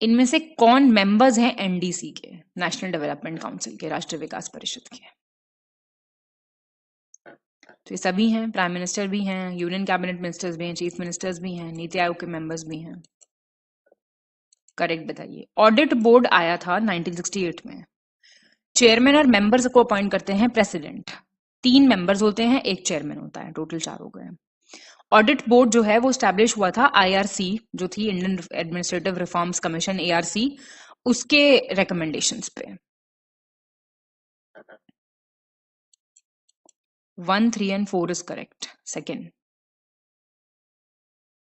इनमें से कौन मेंबर्स हैं एनडीसी के, नेशनल डेवलपमेंट काउंसिल के, राष्ट्रीय विकास परिषद के? तो ये सभी हैं। प्राइम मिनिस्टर भी हैं, यूनियन कैबिनेट मिनिस्टर्स भी हैं, चीफ मिनिस्टर्स भी हैं, नीति आयोग के मेंबर्स भी हैं। करेक्ट बताइए। ऑडिट बोर्ड आया था 1968 में। चेयरमैन और मेंबर्स को अपॉइंट करते हैं प्रेसिडेंट। 3 मेंबर्स होते हैं, एक चेयरमैन होता है, टोटल 4 हो गए। ऑडिट बोर्ड जो है वो स्टैब्लिश हुआ था आईआरसी, जो थी Indian administrative reforms commission, ARC, उसके रिकमेंडेशंस पे। 1, 3 and 4 is correct. Second,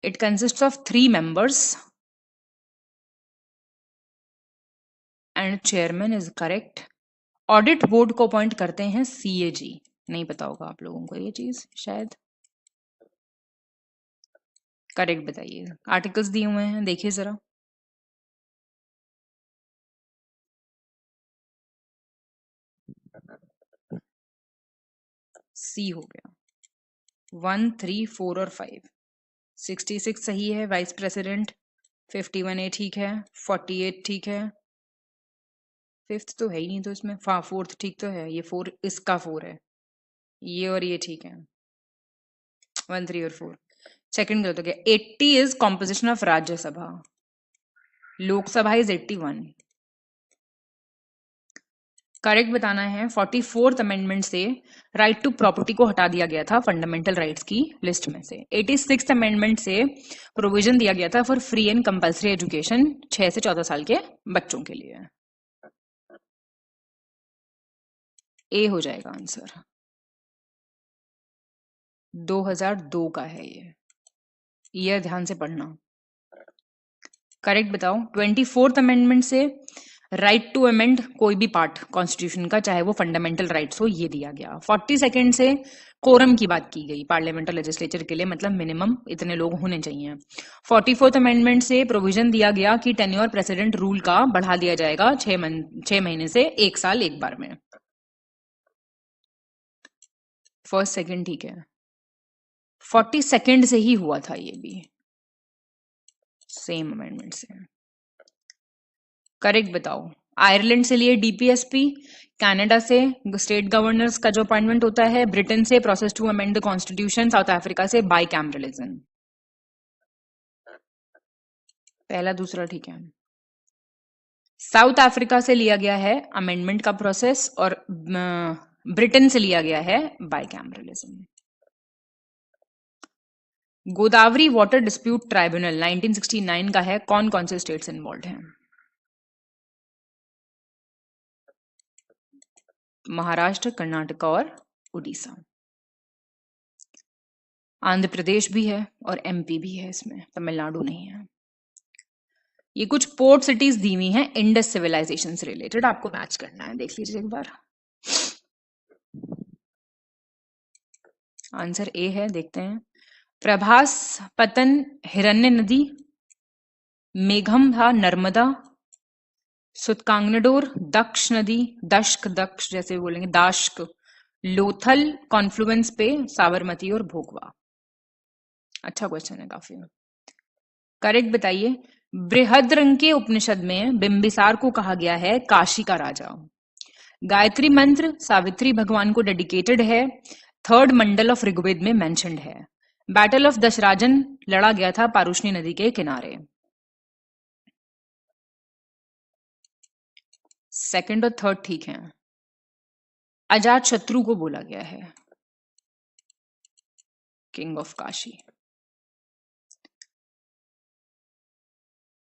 it consists of 3 members and chairman is correct. Audit board को अपॉइंट करते हैं सीएजी। नहीं पता होगा आप लोगों को ये चीज शायद। करेक्ट बताइए। आर्टिकल्स दिए हुए हैं, देखिए जरा। सी हो गया। 1, 3, 4 और 5। 66 सही है, वाइस प्रेसिडेंट। 51A ठीक है, 48 ठीक है, 5th तो है ही नहीं, तो इसमें 4th ठीक तो है, ये 4 इसका 4 है, ये और ये ठीक है। 1, 3 और 4। सेकंड गलत हो गया। 80 is composition of Rajya Sabha, Lok Sabha is 81। Correct बताना है। 44th अमेंडमेंट से राइट टू प्रॉपर्टी को हटा दिया गया था फंडामेंटल राइट्स की लिस्ट में से। 86th अमेंडमेंट से प्रोविजन दिया गया था for free and compulsory education 6 से 14 साल के बच्चों के लिए। ए हो जाएगा आंसर। 2002 का है ये, ईयर ध्यान से पढ़ना। करेक्ट बताओ। 24th अमेंडमेंट से राइट टू अमेंड कोई भी पार्ट कॉन्स्टिट्यूशन का, चाहे वो फंडामेंटल राइट्स हो, ये दिया गया। 42nd से कोरम की बात की गई पार्लियामेंट और लेजिस्लेचर के लिए, मतलब मिनिमम इतने लोग होने चाहिए। 44th अमेंडमेंट से प्रोविजन दिया गया कि टेन्योर प्रेसिडेंट रूल का बढ़ा दिया जाएगा 6 महीने से 1 साल एक बार में। फर्स्ट सेकंड ठीक है। 42nd से ही हुआ था ये भी, सेम अमेंडमेंट से। करेक्ट बताओ। आयरलैंड से लिए डीपीएसपी, कनाडा से स्टेट गवर्नर्स का जो अपॉइंटमेंट होता है, ब्रिटेन से process to amend the constitution, South Africa से बाइकैमरलिज्म। पहला दूसरा ठीक है। साउथ अफ्रीका से लिया गया है अमेंडमेंट का प्रोसेस, और ब्रिटेन से लिया गया है bicameralism. Godavari water dispute tribunal 1969 का है, कौन कौन से स्टेट्स इन्वॉल्व हैं? महाराष्ट्र, कर्नाटक और उड़ीसा। आंध्र प्रदेश भी है और एमपी भी है, इसमें तमिलनाडु नहीं है। ये कुछ पोर्ट सिटीज दी हुई हैं इंडस सिविलाइजेशन से रिलेटेड, आपको मैच करना है, देख लीजिए एक बार। आंसर ए है, देखते हैं। प्रभास, पतन, हिरण्य नदी, मेघम था नर्मदा, सुतकांगनडोर, दक्ष नदी, दक्ष जैसे बोलेंगे, दाश्क, लोथल कॉन्फ्लुएंस पे साबरमती और भोगवा। अच्छा क्वेश्चन है काफी। करेक्ट बताइए। बृहद्रंग के उपनिषद में बिंबिसार को कहा गया है काशी का राजा। गायत्री मंत्र सावित्री भगवान को डेडिकेटेड है। थर्ड मंडल ऑफ ऋग्वेद में मेंशन्ड है। बैटल ऑफ दशराजन लड़ा गया था पारुष्णी नदी के किनारे। सेकंड और थर्ड ठीक है। अजात शत्रु को बोला गया है किंग ऑफ काशी।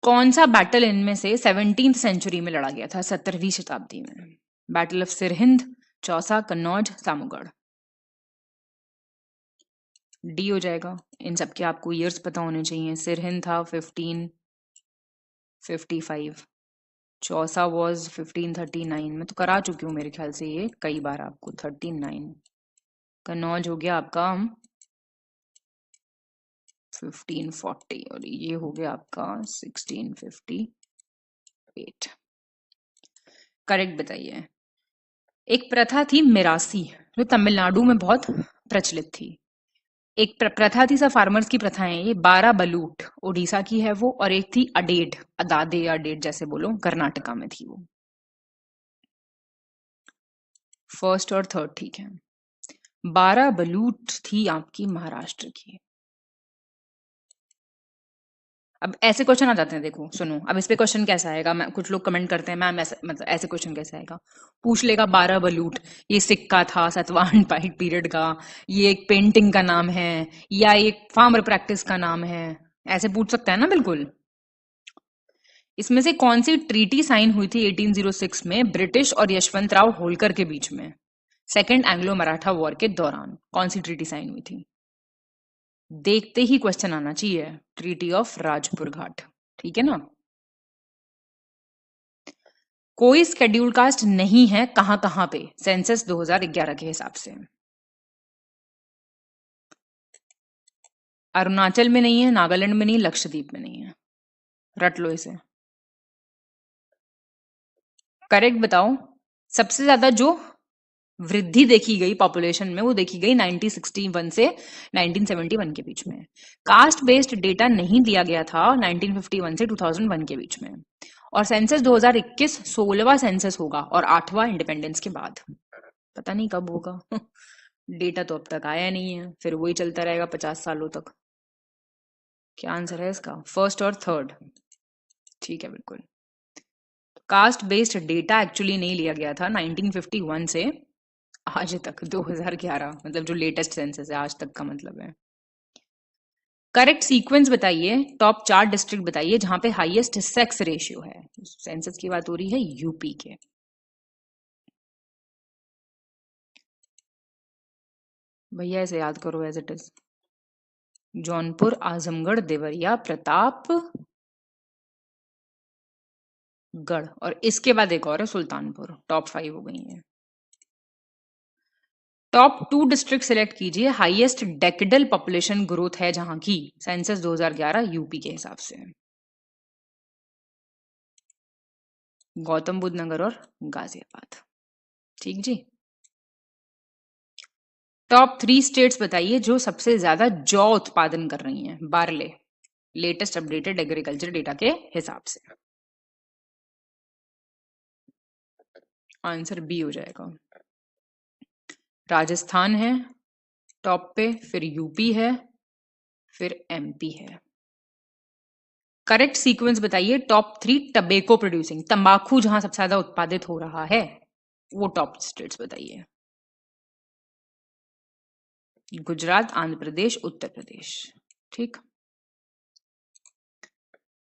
कौन सा बैटल इनमें से 17th सेंचुरी में लड़ा गया था, 17वीं शताब्दी में? Battle of Sirhind, Chausa, Kannauj, Samugarh. D हो जाएगा। इन सब के आपको ईयर्स पता होने चाहिए। सिरहिंद था 1555, चौसा वॉज 1539। मैं तो करा चुकी हूँ मेरे ख्याल से ये कई बार आपको। 39। कन्नौज हो गया आपका 1540 और ये हो गया आपका 1658। करेक्ट बताइए। एक प्रथा थी मिरासी जो तमिलनाडु में बहुत प्रचलित थी। एक प्रथा थी, सब फार्मर्स की प्रथाएं। ये 12 बलूट उड़ीसा की है वो, और एक थी अडेड, अदादे या अडेड जैसे बोलो, कर्नाटका में थी वो। फर्स्ट और थर्ड ठीक है। 12 बलूट थी आपकी महाराष्ट्र की। अब ऐसे क्वेश्चन आ जाते हैं, देखो सुनो, अब इस पे क्वेश्चन कैसा आएगा? कुछ लोग कमेंट करते हैं मैम ऐसे, मतलब ऐसे क्वेश्चन कैसे आएगा? पूछ लेगा 12 बलूट ये सिक्का था सतवाहन पीरियड का, ये एक पेंटिंग का नाम है, या एक फार्मर प्रैक्टिस का नाम है, ऐसे पूछ सकता है ना। बिल्कुल। इसमें से कौन सी ट्रीटी साइन हुई थी 1806 में ब्रिटिश और यशवंतराव होलकर के बीच में, सेकेंड एंग्लो मराठा वॉर के दौरान? कौन सी ट्रीटी साइन हुई थी? देखते ही क्वेश्चन आना चाहिए। ट्रीटी ऑफ राजपुर घाट, ठीक है ना। कोई स्केड्यूल कास्ट नहीं है कहां कहां पे सेंसस 2011 के हिसाब से? अरुणाचल में नहीं है, नागालैंड में नहीं, लक्षद्वीप में नहीं है। रट लो इसे। करेक्ट बताओ। सबसे ज्यादा जो वृद्धि देखी गई पॉपुलेशन में वो देखी गई 1961 से 1971 के बीच में। कास्ट बेस्ड डेटा नहीं दिया गया था 1951 से 2001 के बीच में। और सेंसस 2021 16वां सेंसस होगा और 8वां इंडिपेंडेंस के बाद। पता नहीं कब होगा डेटा तो अब तक आया नहीं है, फिर वही चलता रहेगा 50 सालों तक। क्या आंसर है इसका? फर्स्ट और थर्ड ठीक है बिल्कुल। कास्ट बेस्ड डेटा एक्चुअली नहीं लिया गया था 1951 से आज तक 2011, मतलब जो लेटेस्ट सेंसस है आज तक का मतलब है। करेक्ट सीक्वेंस बताइए। टॉप 4 डिस्ट्रिक्ट बताइए जहां पे हाईएस्ट सेक्स रेशियो है। सेंसस की बात हो रही है यूपी के। भैया इसे याद करो as it is. Jaunpur, Azamgarh, Deoria, Pratapgarh, और इसके बाद एक और है सुल्तानपुर। टॉप 5 हो गई है। टॉप 2 डिस्ट्रिक्ट सिलेक्ट कीजिए हाईएस्ट डेकेडल पॉपुलेशन ग्रोथ है जहां की सेंसस 2011 यूपी के हिसाब से। गौतम बुद्ध नगर और गाजियाबाद। ठीक जी। टॉप 3 स्टेट्स बताइए जो सबसे ज्यादा जौ उत्पादन कर रही हैं, barley, latest updated agriculture data के हिसाब से। आंसर बी हो जाएगा। राजस्थान है टॉप पे, फिर यूपी है, फिर एमपी है। करेक्ट सीक्वेंस बताइए। टॉप 3 टबेको प्रोड्यूसिंग, तंबाकू जहां सबसे ज्यादा उत्पादित हो रहा है, वो टॉप स्टेट्स बताइए। गुजरात, आंध्र प्रदेश, उत्तर प्रदेश। ठीक,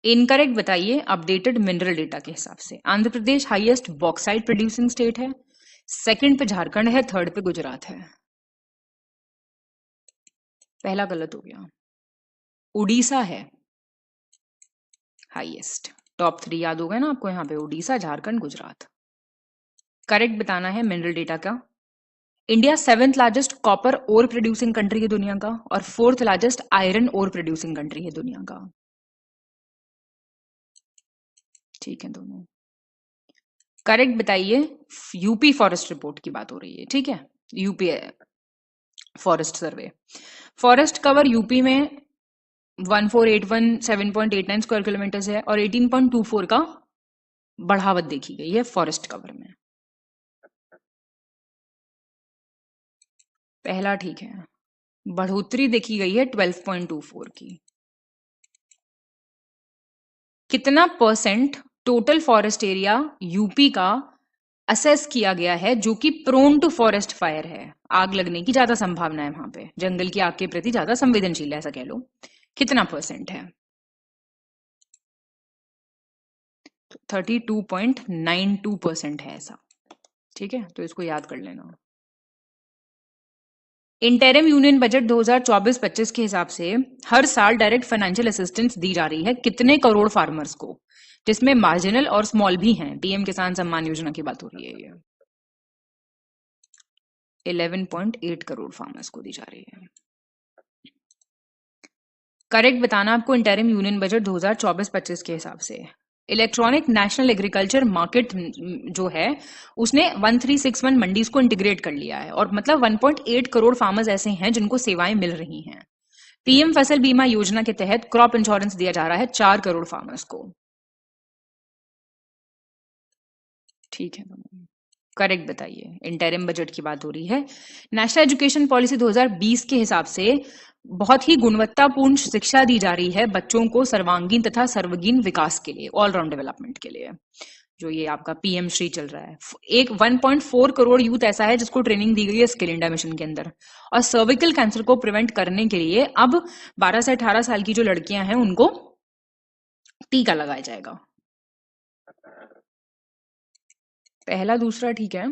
इनकरेक्ट बताइए अपडेटेड मिनरल डेटा के हिसाब से। Andhra Pradesh highest bauxite producing state है, सेकंड पे झारखंड है, थर्ड पे गुजरात है। पहला गलत हो गया। उड़ीसा है हाईएस्ट। टॉप 3 याद हो गए ना आपको यहाँ पे, उड़ीसा, झारखंड, गुजरात। करेक्ट बताना है मिनरल डेटा का। India 7th largest copper ore producing country है दुनिया का, और 4th largest iron ore producing country है दुनिया का। ठीक है दोनों। करेक्ट बताइए, यूपी फॉरेस्ट रिपोर्ट की बात हो रही है, ठीक है, UP forest survey. Forest cover UP में 1481 स्क्वायर किलोमीटर है, और 18.24 का बढ़ावत देखी गई है फॉरेस्ट कवर में। पहला ठीक है, बढ़ोतरी देखी गई है 12.24 की। कितना percent total forest area UP का असेस किया गया है जो कि प्रोन टू फॉरेस्ट फायर है, आग लगने की ज्यादा संभावना है वहां पे, जंगल की आग के प्रति ज्यादा संवेदनशील है, ऐसा कह लो। कितना परसेंट है? 32.92% है ऐसा। ठीक है, तो इसको याद कर लेना। इंटरिम यूनियन बजट 2024-25 के हिसाब से हर साल डायरेक्ट फाइनेंशियल असिस्टेंस दी जा रही है कितने करोड़ फार्मर्स को, जिसमें मार्जिनल और स्मॉल भी हैं। पीएम किसान सम्मान योजना की बात हो रही है ये। 11.8 करोड़ फार्मर्स को दी जा रही है। करेक्ट बताना आपको इंटरिम यूनियन बजट 2024-25 के हिसाब से। इलेक्ट्रॉनिक नेशनल एग्रीकल्चर मार्केट जो है उसने 1361 मंडीज को इंटीग्रेट कर लिया है, और मतलब 1.8 करोड़ फार्मर्स ऐसे हैं जिनको सेवाएं मिल रही हैं। पीएम फसल बीमा योजना के तहत क्रॉप इंश्योरेंस दिया जा रहा है 4 करोड़ फार्मर्स को। ठीक है, करेक्ट बताइए। इंटरिम बजट की बात हो रही है। नेशनल एजुकेशन पॉलिसी 2020 के हिसाब से बहुत ही गुणवत्तापूर्ण शिक्षा दी जा रही है बच्चों को सर्वांगीण तथा सर्वगीण विकास के लिए, ऑलराउंड डेवलपमेंट के लिए, जो ये आपका पीएम श्री चल रहा है। एक 1.4 करोड़ यूथ ऐसा है जिसको ट्रेनिंग दी गई है स्किल इंडिया मिशन के अंदर। और सर्विकल कैंसर को प्रिवेंट करने के लिए अब 12 से 18 साल की जो लड़कियां हैं उनको टीका लगाया जाएगा। पहला दूसरा ठीक है।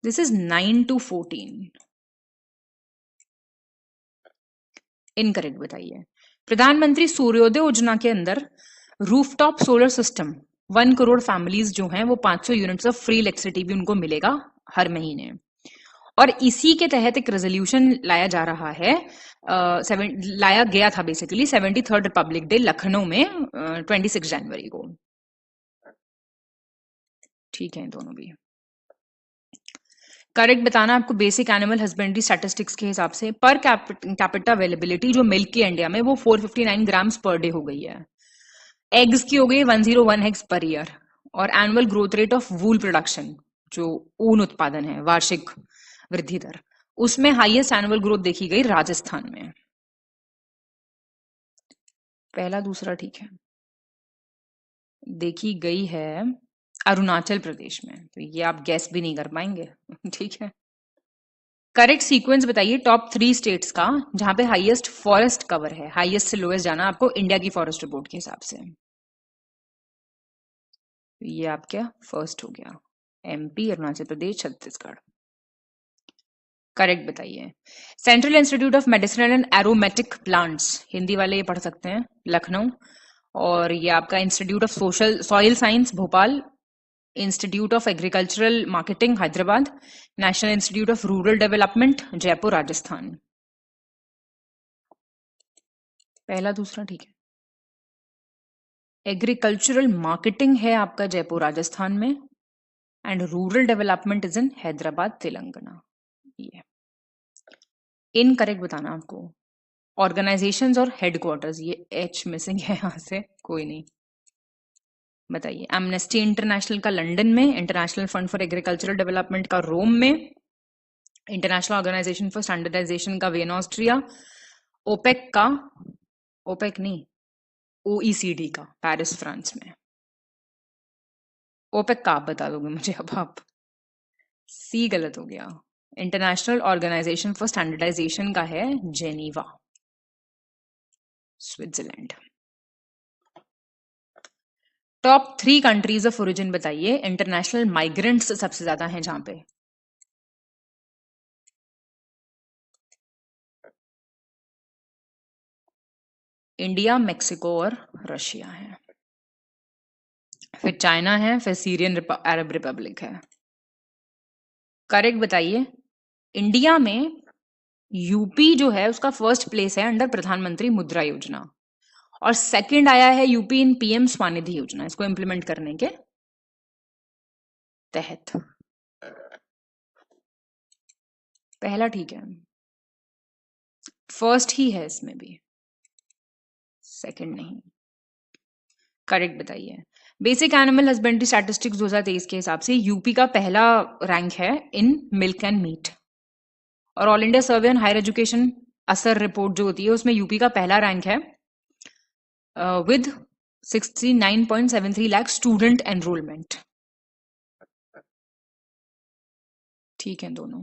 This is 9 to 14। इनकरेक्ट बताइए। प्रधानमंत्री सूर्योदय योजना के अंदर rooftop solar system 1 crore families जो हैं वो 500 यूनिट्स ऑफ फ्री इलेक्ट्रिसिटी भी उनको मिलेगा हर महीने। और इसी के तहत एक रेजोल्यूशन लाया जा रहा है, लाया गया था basically 73rd Republic day Lucknow में 26 जनवरी को। ठीक है दोनों भी। करेक्ट बताना आपको बेसिक एनिमल हस्बेंड्री स्टैटिस्टिक्स के हिसाब से पर कैपिटा अवेलेबिलिटी जो मिल्क की इंडिया में वो 459 ग्राम्स पर डे हो गई है। एग्स की हो गई 101 एग्स पर ईयर। और annual growth rate of wool production जो ऊन उत्पादन है, वार्षिक वृद्धि दर, उसमें हाईएस्ट एनुअल ग्रोथ देखी गई राजस्थान में। पहला दूसरा ठीक है। देखी गई है अरुणाचल प्रदेश में, तो ये आप गैस भी नहीं कर पाएंगे। ठीक है। करेक्ट सीक्वेंस बताइए टॉप 3 स्टेट्स का जहां पे हाईएस्ट फॉरेस्ट कवर है। हाईएस्ट से लोएस्ट जाना आपको इंडिया की फॉरेस्ट रिपोर्ट के हिसाब से। ये आप क्या फर्स्ट हो गया, एमपी, अरुणाचल प्रदेश, छत्तीसगढ़। करेक्ट बताइए। Central institute of medicinal and aromatic plants, Hindi वाले ये पढ़ सकते हैं, लखनऊ। और ये आपका institute of social soil science Bhopal, institute of agricultural marketing Hyderabad, national institute of rural development Jaipur Rajasthan. पहला दूसरा ठीक है। एग्रीकल्चरल मार्केटिंग है आपका जयपुर राजस्थान में, and rural development is in Hyderabad Telangana. ये इनकरेक्ट बताना आपको। ऑर्गेनाइजेशंस और हेडक्वार्टर्स, ये एच मिसिंग है यहां से, कोई नहीं। बताइए। एमनेस्टी इंटरनेशनल का लंदन में, international fund for agricultural development का रोम में, इंटरनेशनल ऑर्गेनाइजेशन फॉर स्टैंडर्डाइजेशन का वेन ऑस्ट्रिया, ओपेक का, ओपेक नहीं, ओईसीडी का पेरिस फ्रांस में। ओपेक का आप बता दोगे मुझे अब आप। सी गलत हो गया। इंटरनेशनल ऑर्गेनाइजेशन फॉर स्टैंडर्डाइजेशन का है Geneva, Switzerland. Top 3 countries of origin बताइए, इंटरनेशनल माइग्रेंट्स सबसे ज्यादा हैं जहां पे। इंडिया, मेक्सिको और रशिया है, फिर चाइना है, फिर सीरियन अरब रिपब्लिक है। करेक्ट बताइए। इंडिया में यूपी जो है उसका फर्स्ट प्लेस है अंडर प्रधानमंत्री मुद्रा योजना, और सेकंड आया है यूपी इन पीएम स्वनिधि योजना, इसको इंप्लीमेंट करने के तहत। पहला ठीक है, फर्स्ट ही है इसमें भी, सेकंड नहीं। करेक्ट बताइए। बेसिक एनिमल हस्बेंड्री स्टैटिस्टिक्स 2023 के हिसाब से यूपी का पहला रैंक है इन मिल्क एंड मीट, और all India survey on higher education असर रिपोर्ट जो होती है उसमें यूपी का पहला रैंक है विद 69.73 लाख स्टूडेंट एनरोलमेंट। ठीक है दोनों।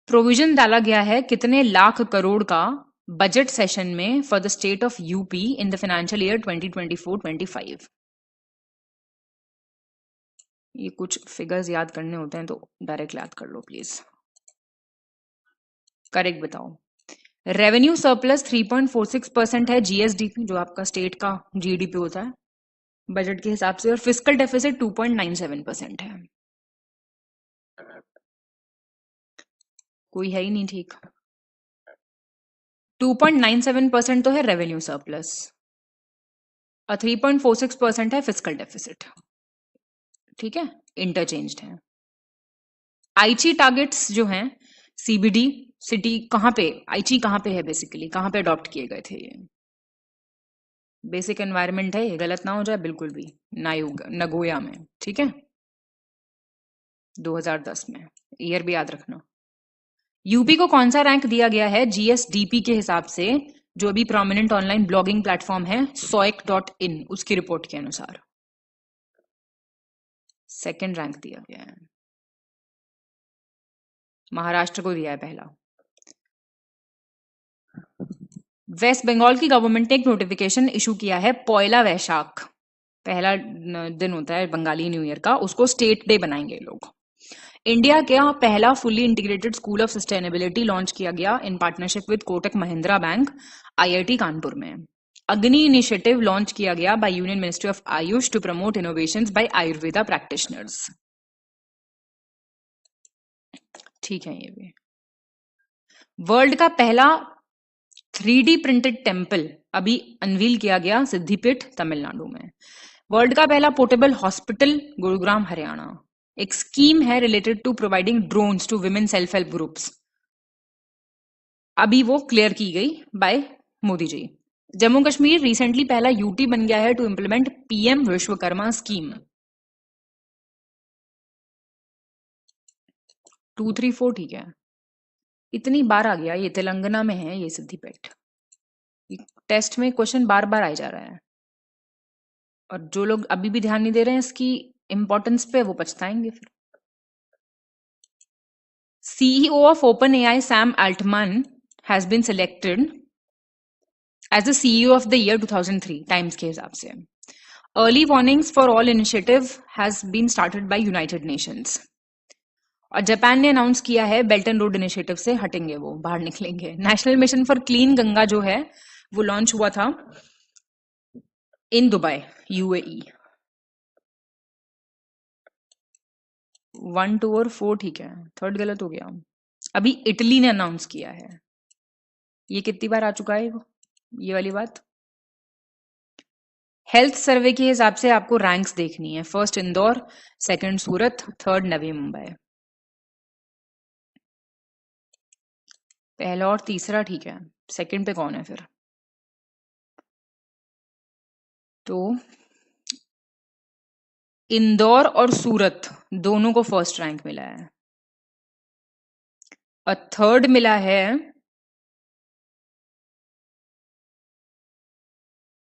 प्रोविजन डाला गया है कितने लाख करोड़ का बजट सेशन में for the state of UP in the financial year 2024-25। ये कुछ फिगर्स याद करने होते हैं तो डायरेक्ट याद कर लो प्लीज। करेक्ट बताओ। रेवेन्यू सरप्लस 3.46% है जीएसडीपी, जो आपका स्टेट का जीडीपी होता है बजट के हिसाब से, और फिस्कल डेफिसिट 2.97% है। कोई है ही नहीं ठीक। 2.97% तो है रेवेन्यू सरप्लस और 3.46% है फिस्कल डेफिसिट। ठीक है, इंटरचेंज्ड है। आईची टारगेट्स जो हैं सीबीडी सिटी कहाँ पे, आईची कहाँ पे है, बेसिकली कहाँ पे अडॉप्ट किए गए थे ये? बेसिक एनवायरनमेंट है, ये गलत ना हो जाए बिल्कुल भी। नगोया में, ठीक है, 2010 में, ईयर भी याद रखना। यूपी को कौन सा रैंक दिया गया है जीएसडीपी के हिसाब से, जो अभी प्रोमिनेंट ऑनलाइन ब्लॉगिंग प्लेटफॉर्म है soic.in, उसकी रिपोर्ट के अनुसार सेकंड रैंक दिया गया है। महाराष्ट्र को दिया है पहला। वेस्ट बंगाल की गवर्नमेंट ने एक नोटिफिकेशन इशू किया है, पॉयला वैशाख पहला दिन होता है बंगाली न्यू ईयर का, उसको स्टेट डे बनाएंगे लोग। इंडिया का पहला fully integrated school of sustainability launch किया गया in partnership with Kotak Mahindra bank IIT Kanpur में। अग्नि इनिशिएटिव लॉन्च किया गया by union ministry of AYUSH to promote innovations by Ayurveda practitioners. ठीक है, ये भी। वर्ल्ड का पहला 3D प्रिंटेड टेम्पल अभी अनवील किया गया सिद्धिपीठ तमिलनाडु में। वर्ल्ड का पहला पोर्टेबल हॉस्पिटल गुरुग्राम हरियाणा। एक स्कीम है related to providing drones to women self help groups, अभी वो क्लियर की गई बाय मोदी जी। जम्मू कश्मीर रिसेंटली पहला यूटी बन गया है to implement PM Vishwakarma scheme. 234 ठीक है। इतनी बार आ गया, ये तेलंगाना में है ये सिद्धिपेट। टेस्ट में क्वेश्चन बार बार आ जा रहा है, और जो लोग अभी भी ध्यान नहीं दे रहे हैं इसकी इंपॉर्टेंस पे वो पछताएंगे फिर। CEO of OpenAI Sam Altman has been selected as the CEO of the year 2003 Times के हिसाब से। Early warnings for all initiative has been started by United Nations. और जापान ने अनाउंस किया है बेल्ट एंड रोड इनिशिएटिव से हटेंगे, वो बाहर निकलेंगे। National mission for clean Ganga जो है वो लॉन्च हुआ था इन दुबई, यूएई। 1, 2 और 4 ठीक है, थर्ड गलत हो गया। अभी इटली ने अनाउंस किया है, ये कितनी बार आ चुका है ये वाली बात। हेल्थ सर्वे के हिसाब से आपको रैंक्स देखनी है, फर्स्ट इंदौर, सेकंड सूरत, थर्ड नवी मुंबई। पहला और तीसरा ठीक है, सेकंड पे कौन है फिर? तो इंदौर और सूरत दोनों को फर्स्ट रैंक मिला है, और थर्ड मिला है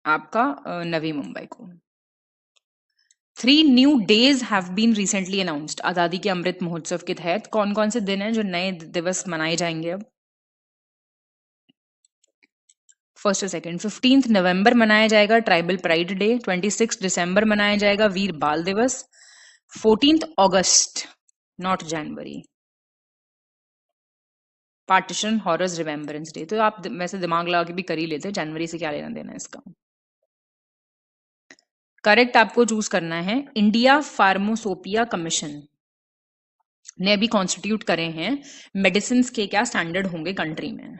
आपका नवी मुंबई को। 3 new days have been recently announced आजादी के अमृत महोत्सव के तहत। कौन कौन से दिन हैं जो नए दिवस मनाए जाएंगे अब? फर्स्ट और सेकंड। 15 नवंबर मनाया जाएगा ट्राइबल प्राइड डे। 26 दिसंबर मनाया जाएगा वीर बाल दिवस। 14 अगस्त, not January, partition horrors remembrance day. तो आप वैसे दिमाग लगा के भी कर ही लेते, जनवरी से क्या लेना देना है इसका। करेक्ट आपको चूज करना है। इंडिया फार्मासोपिया कमीशन ने अभी कॉन्स्टिट्यूट करे हैं मेडिसिन के क्या स्टैंडर्ड होंगे कंट्री में।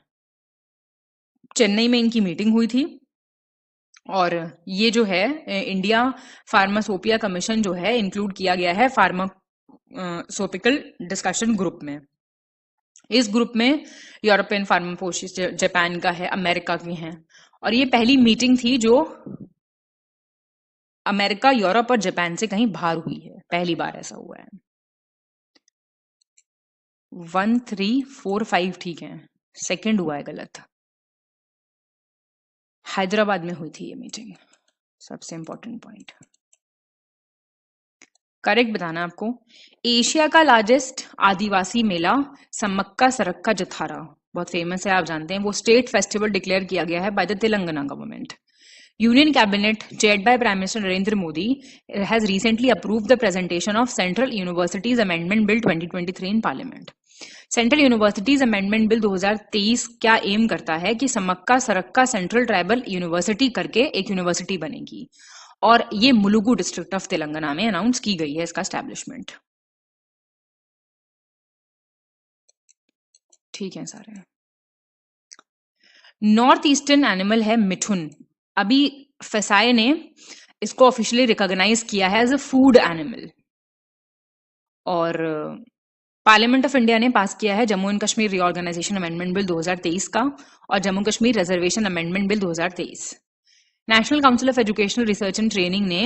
चेन्नई में इनकी मीटिंग हुई थी और ये जो है इंडिया फार्मासोपिया कमीशन जो है इंक्लूड किया गया है फार्मासोपिकल डिस्कशन ग्रुप में। इस ग्रुप में यूरोपियन फार्माकोशिस जापान का है, अमेरिका के हैं, और ये पहली मीटिंग थी जो अमेरिका, यूरोप और जापान से कहीं बाहर हुई है। पहली बार ऐसा हुआ है। 1 3 4 5 ठीक है, सेकंड हुआ है गलत। हैदराबाद में हुई थी ये मीटिंग, सबसे इंपॉर्टेंट पॉइंट। करेक्ट बताना आपको। एशिया का लार्जेस्ट आदिवासी मेला सम्मक्का सरक्का जथारा, बहुत फेमस है, आप जानते हैं, वो स्टेट फेस्टिवल डिक्लेयर किया गया है by the Telangana government. Union Cabinet, chaired by Prime Minister Narendra Modi, has recently approved the presentation of Central Universities Amendment Bill 2023 in Parliament. Central universities amendment bill 2023 क्या M करता है कि समक्का सरक्का central tribal university करके एक university बनेगी, और ये Mulugu district of Telangana में अनाउंस की गई है इसका एस्टैब्लिशमेंट। ठीक है सारे। नॉर्थ ईस्टर्न एनिमल है मिथुन। अभी फेसाई ने इसको ऑफिशियली रिकॉग्नाइज किया है एज अ फूड एनिमल, और पार्लियामेंट ऑफ इंडिया ने पास किया है Jammu and Kashmir reorganization amendment bill 2023 का और Jammu Kashmir reservation amendment bill 2023। National council of educational research and training ने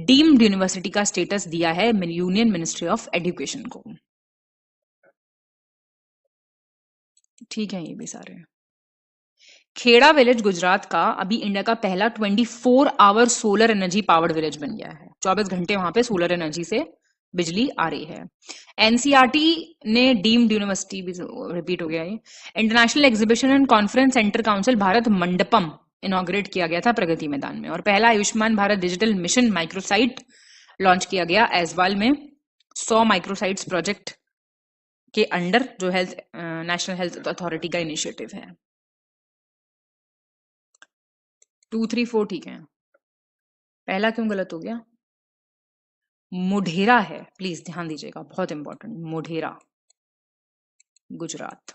डीम्ड यूनिवर्सिटी का स्टेटस दिया है यूनियन मिनिस्ट्री ऑफ एजुकेशन को। ठीक है, ये भी सारे। खेड़ा विलेज गुजरात का अभी इंडिया का पहला 24 hour solar energy powered village बन गया है। 24 घंटे वहां पे सोलर एनर्जी से बिजली आ रही है। एनसीईआरटी ने डीम्ड यूनिवर्सिटी भी रिपीट हो गया है। International exhibition and conference centre council Bharat Mandapam inaugurate किया गया था प्रगति मैदान में, और पहला Ayushman Bharat digital mission microsite launch किया गया एजवाल में। 100 माइक्रोसाइट्स प्रोजेक्ट के अंडर जो हेल्थ नेशनल हेल्थ अथॉरिटी का इनिशिएटिव है। 2 3 4 ठीक है। पहला क्यों गलत हो गया? मोढेरा है, प्लीज ध्यान दीजिएगा, बहुत इंपॉर्टेंट। मोढेरा गुजरात।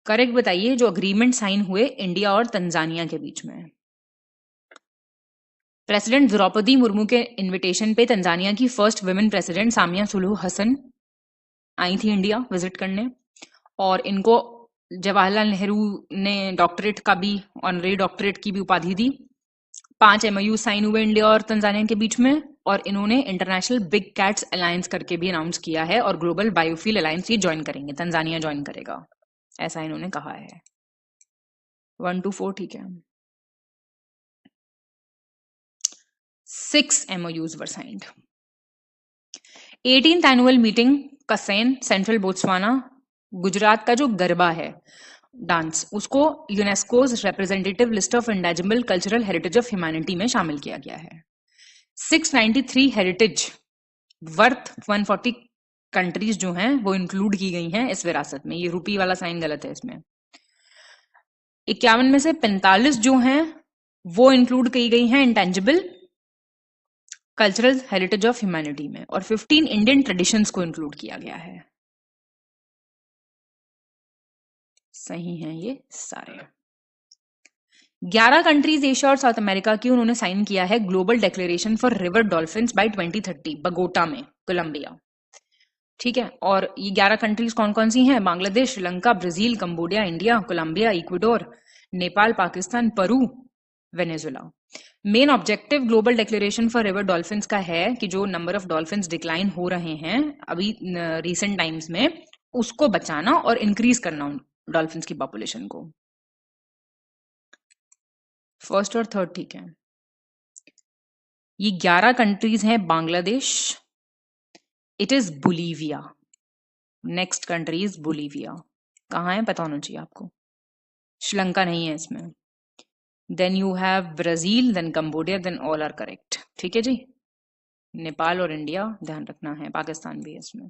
करेक्ट बताइए जो अग्रीमेंट साइन हुए इंडिया और तंजानिया के बीच में। प्रेसिडेंट द्रौपदी मुर्मू के इनविटेशन पे तंजानिया की first women president Samia Suluhu Hassan आई थी इंडिया विजिट करने, और इनको जवाहरलाल नेहरू ने डॉक्टरेट का भी, ऑनरेरी डॉक्टरेट की भी उपाधि दी। 5 MOU साइन हुए इंडिया और तंजानिया के बीच में, और इन्होंने इंटरनेशनल बिग कैट्स अलायंस करके भी अनाउंस किया है, और ग्लोबल बायोफ्यूल अलायंस ये ज्वाइन करेंगे, तंजानिया ज्वाइन करेगा, ऐसा इन्होंने कहा है। 1 2 4 ठीक है। 6 MOUs were signed. 18th annual meeting Kasane central Botswana, Gujarat का जो गरबा है डांस, उसको UNESCO's representative list of intangible cultural heritage of humanity में शामिल किया गया है। 693 हेरिटेज वर्थ 140 कंट्रीज जो हैं वो इंक्लूड की गई हैं इस विरासत में। ये रूपी वाला साइन गलत है इसमें। 51 में से 45 जो हैं वो इंक्लूड की गई हैं intangible cultural heritage of humanity में, और 15 इंडियन ट्रेडिशंस को इंक्लूड किया गया है। सही हैं ये सारे। 11 कंट्रीज एशिया और साउथ अमेरिका की उन्होंने साइन किया है global declaration for river dolphins by 2030 Bogota में, कोलंबिया। ठीक है, और ये 11 कंट्रीज कौन कौन सी हैं? Bangladesh, Sri Lanka, Brazil, Cambodia, India, Colombia, Ecuador, Nepal, Pakistan, Peru, Venezuela. Main objective global declaration for river dolphins का है कि जो नंबर ऑफ डॉल्फिन्स डिक्लाइन हो रहे हैं अभी रिसेंट टाइम्स में, उसको बचाना और इंक्रीज करना डॉल्फिन्स की पॉपुलेशन को। फर्स्ट और थर्ड ठीक है। ये 11 कंट्रीज हैं Bangladesh, it is Bolivia, next country is Bolivia. कहाँ है पता होना चाहिए आपको, श्रीलंका नहीं है इसमें। Then you have Brazil, then Cambodia, then all are correct. ठीक है जी, नेपाल और इंडिया ध्यान रखना है, पाकिस्तान भी है इसमें।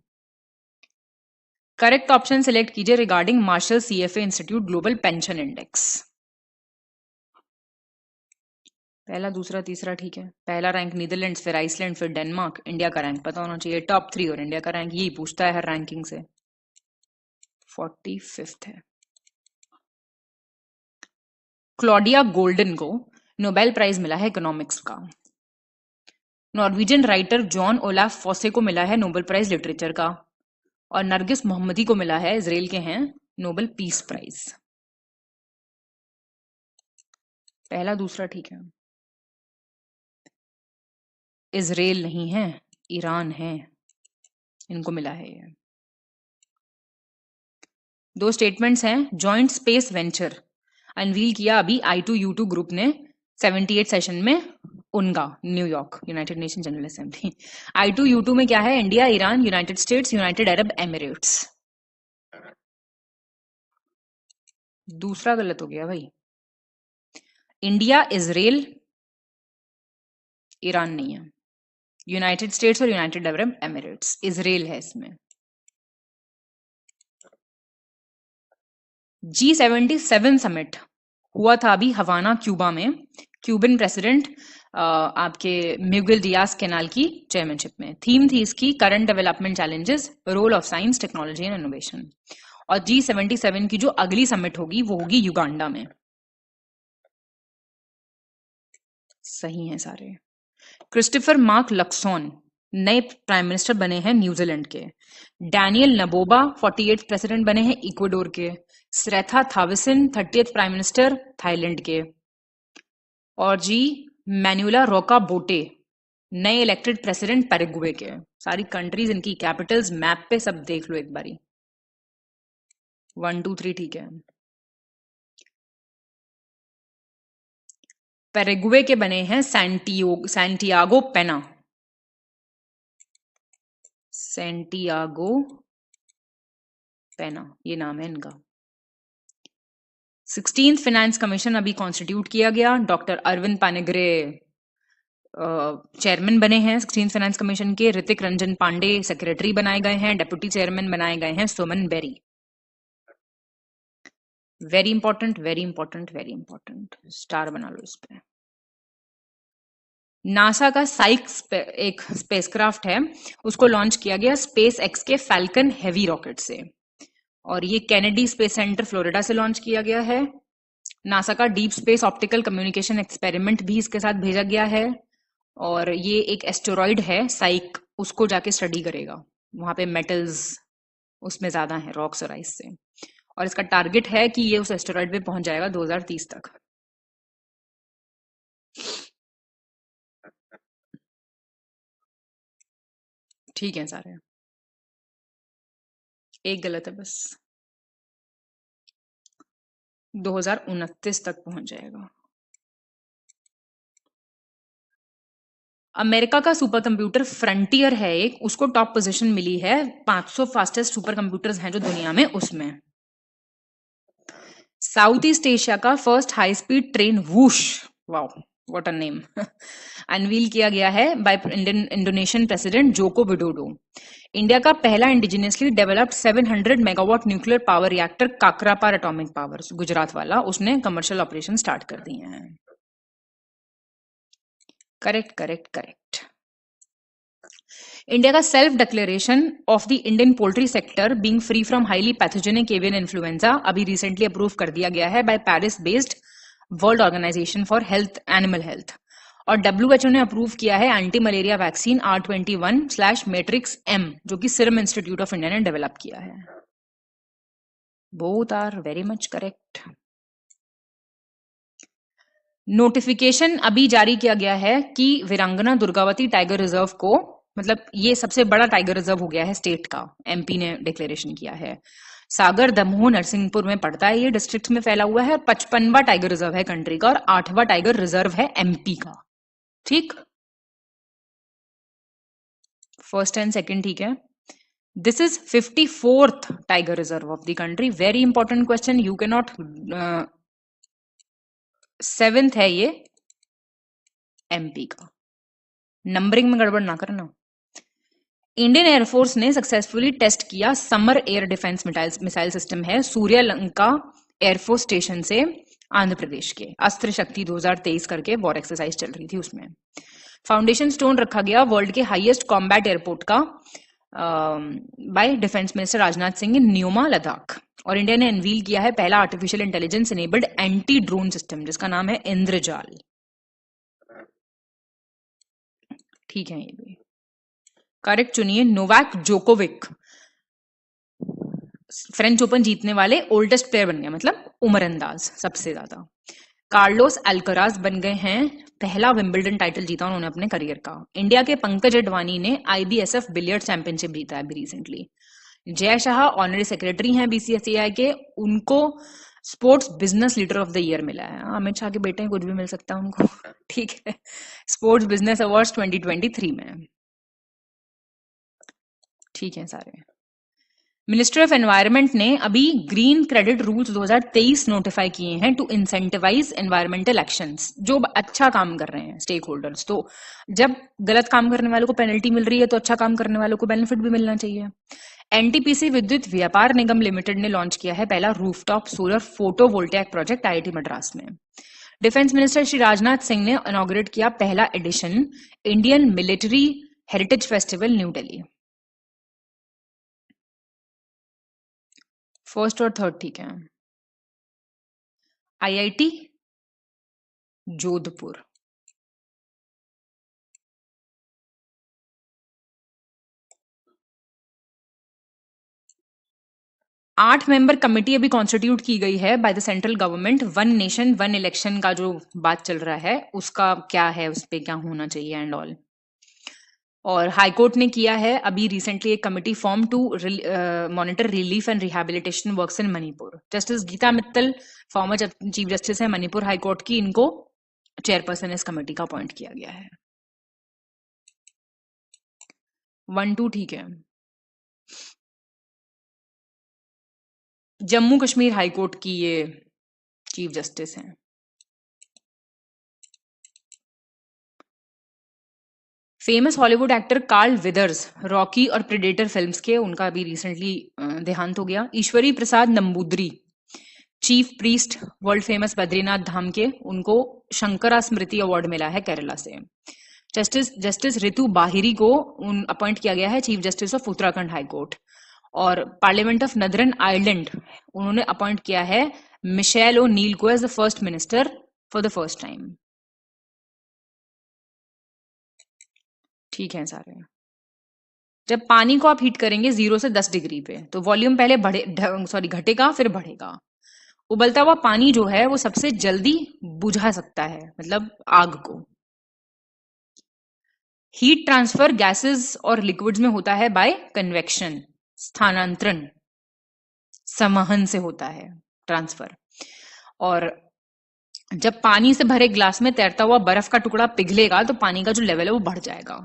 करेक्ट ऑप्शन सिलेक्ट कीजिए regarding Marshall CFA institute global pension index. पहला, दूसरा, तीसरा ठीक है। पहला रैंक नीदरलैंड्स, फिर आइसलैंड, फिर डेनमार्क। इंडिया का रैंक पता होना चाहिए, टॉप 3 और इंडिया का रैंक, यही पूछता है हर रैंकिंग से। 45th है। क्लॉडिया गोल्डन को नोबेल प्राइज मिला है इकोनॉमिक्स का। Norwegian writer John Olaf Fosse को मिला है नोबेल प्राइज लिटरेचर का। और नरगिस मोहम्मदी को मिला है, इजराइल के हैं, नोबेल पीस प्राइज। पहला, दूसरा ठीक है। इजराइल नहीं है, ईरान है, इनको मिला है ये। 2 स्टेटमेंट्स हैं। जॉइंट स्पेस वेंचर अनवील किया अभी I2U2 ग्रुप ने 78 सेशन में, उनका New York, United nation general assembly. I2U2 में क्या है? India, Iran, United states, United Arab Emirates. दूसरा गलत हो गया भाई, इंडिया, इजराइल, ईरान नहीं है, यूनाइटेड स्टेट्स और यूनाइटेड अरब एमिरेट्स। इजराइल है इसमें। G77 समिट हुआ था अभी हवाना, क्यूबा में। क्यूबन प्रेसिडेंट आपके मिगुएल डियाज कैनाल की चेयरमैनशिप में। थीम थी इसकी current development challenges, role of science, technology and innovation. और G77 की जो अगली समिट होगी वो होगी युगांडा में। सही हैं सारे। क्रिस्टोफर मार्क लक्सॉन नए प्राइम मिनिस्टर बने हैं न्यूजीलैंड के। डैनियल नबोबा 48th प्रेसिडेंट बने हैं इक्वाडोर के। स्रेथा थाविसन 30th प्राइम मिनिस्टर थाईलैंड के। और जी मैनुला रोका बोटे नए इलेक्टेड प्रेसिडेंट पैराग्वे के। सारी कंट्रीज, इनकी कैपिटल्स मैप पे सब देख लो एक बारी। 1 2 3 ठीक है। पैराग्वे के बने हैं सैंटियागो पेना। सैंटियागो पेना ये नाम है इनका। 16th फाइनेंस कमीशन अभी कॉन्स्टिट्यूट किया गया। डॉक्टर अरविंद पानेगरे चेयरमैन बने हैं 16th फाइनेंस कमीशन के। ऋतिक रंजन पांडे सेक्रेटरी बनाए गए हैं। डेप्यूटी चेयरमैन बनाए गए हैं Suman Bery. Very important, very important, very important, star बना लो इस पे। नासा का साइक्स एक स्पेसक्राफ्ट है, उसको लॉन्च किया गया स्पेस एक्स के फैल्कन हेवी रॉकेट से। और ये कैनेडी स्पेस सेंटर फ्लोरिडा से लॉन्च किया गया है। नासा का deep space optical communication experiment भी इसके साथ भेजा गया है। और ये एक एस्टेरॉइड है साइक, उसको जाके स्टडी करेगा। वहां पे मेटल्स उसमें ज्यादा है रॉक्स और आइस से। और इसका टारगेट है कि ये उस एस्टेरॉइड पे पहुंच जाएगा 2030 तक। ठीक है सारे, एक गलत है बस। 2029 तक पहुंच जाएगा। अमेरिका का सुपर कंप्यूटर फ्रंटियर है एक, उसको टॉप पोजीशन मिली है। 500 फास्टेस्ट सुपर कंप्यूटर्स हैं जो दुनिया में, उसमें। साउथ ईस्ट एशिया का first high speed train Whoosh, wow what a name, unveil किया गया है by Indonesian president Joko Widodo. India का पहला indigenously developed 700 megawatt nuclear power reactor Kakrapar atomic power, Gujarat वाला, उसने कमर्शियल ऑपरेशन स्टार्ट कर दिए हैं। Correct correct correct. इंडिया का self declaration of the Indian poultry sector being free from highly pathogenic avian influenza अभी recently approve कर दिया गया है by Paris based world organization for health, animal health. और WHO ने अप्रूव किया है एंटी मलेरिया वैक्सीन R21/Matrix-M, जो कि सीरम इंस्टीट्यूट ऑफ इंडिया ने डेवलप किया है। Both are very much correct. Notification अभी जारी किया गया है कि वीरांगना दुर्गावती टाइगर रिजर्व को, मतलब ये सबसे बड़ा टाइगर रिजर्व हो गया है स्टेट का, MP ने डिक्लेरेशन किया है। सागर, दमोह, नरसिंहपुर में पड़ता है, ये डिस्ट्रिक्ट में फैला हुआ है। 55वां टाइगर रिजर्व है कंट्री का और 8वां टाइगर रिजर्व है MP का। ठीक, फर्स्ट एंड सेकंड ठीक है। This is 54th tiger reserve of the country. Very important question, you can not. 7th है ये एमपी का। नंबरिंग में गड़बड़ ना करना। इंडियन एयरफोर्स ने सक्सेसफुली टेस्ट किया summer air defence missile system है सूर्यलंका एयरफोर्स स्टेशन से आंध्र प्रदेश के। अस्त्र शक्ति 2023 करके वॉर एक्सरसाइज चल रही थी उसमें। फाउंडेशन स्टोन रखा गया वर्ल्ड के हाईएस्ट कॉम्बैट एयरपोर्ट का bye defence minister Rajnath Singh इन न्यूमा लद्दाख। और इंडिया ने अनवील किया है पहला artificial intelligence enabled anti drone system जिसका नाम है इंद्रजाल। ठीक है, ये भी करेक्ट चुनिए। नोवाक जोकोविक फ्रेंच ओपन जीतने वाले ओल्डेस्ट प्लेयर बन गए, मतलब उम्रअंदाज सबसे ज्यादा। कार्लोस अल्कराज बन गए हैं पहला विंबलडन टाइटल जीता उन्होंने अपने करियर का। इंडिया के पंकज अडवाणी ने IBSF बिलियर्ड चैंपियनशिप जीता है अभी recently. Jay Shah honorary secretary हैं BCCI के, उनको sports business leader of the year मिला है। अमित शाह के बेटे कुछ भी मिल सकता है उनको। ठीक है, स्पोर्ट्स बिजनेस अवार्ड्स 2023 में। ठीक है सारे। मिनिस्ट्री ऑफ एनवायरनमेंट ने अभी ग्रीन क्रेडिट रूल्स 2023 नोटिफाई किए हैं टू इंसेंटिवाइज एनवायरमेंटल एक्शंस। जो अच्छा काम कर रहे हैं स्टेक होल्डर्स, तो जब गलत काम करने वालों को पेनल्टी मिल रही है तो अच्छा काम करने वालों को बेनिफिट भी मिलना चाहिए। NTPC विद्युत व्यापार निगम लिमिटेड ने लॉन्च किया है पहला rooftop solar photovoltaic project IIT Madras में। डिफेंस मिनिस्टर श्री राजनाथ सिंह ने इनॉग्रेट किया पहला edition Indian military heritage festival new Delhi. First और थर्ड ठीक है। IIT जोधपुर। आठ मेंबर कमेटी अभी कॉन्स्टिट्यूट की गई है by the central government. One nation one election का जो बात चल रहा है उसका क्या है, उस पर क्या होना चाहिए एंड ऑल। और हाईकोर्ट ने किया है अभी रिसेंटली एक committee form to monitor relief and rehabilitation works in Manipur. Justice Gita Mittal former chief justice है मणिपुर हाईकोर्ट की, इनको चेयरपर्सन इस कमेटी का अपॉइंट किया गया है। 1-2 ठीक है। जम्मू कश्मीर हाईकोर्ट की ये चीफ जस्टिस हैं। Famous Hollywood actor Carl Weathers Rocky और प्रेडेटर फिल्म्स के, उनका अभी रिसेंटली देहांत हो गया। Ishwari Prasad Namboodiri chief priest world famous Badrinath Dham के, उनको शंकरा स्मृति अवार्ड मिला है केरला से। जस्टिस ऋतु बाहिरी को अपॉइंट किया गया है chief justice of Uttarakhand high court. और पार्लियामेंट ऑफ नदरन आयरलैंड उन्होंने अपॉइंट किया है मिशेल ओ नील को as the first minister for the first time. ठीक है सारे। जब पानी को आप हीट करेंगे 0 से 10 डिग्री पे तो वॉल्यूम पहले घटेगा फिर बढ़ेगा। उबलता हुआ पानी जो है वो सबसे जल्दी बुझा सकता है, मतलब आग को। हीट ट्रांसफर गैसेस और लिक्विड्स में होता है बाय कन्वेक्शन, स्थानांतरण, संवहन से होता है ट्रांसफर। और जब पानी से भरे ग्लास में तैरता हुआ बर्फ का टुकड़ा पिघलेगा तो पानी का जो लेवल है वो बढ़ जाएगा।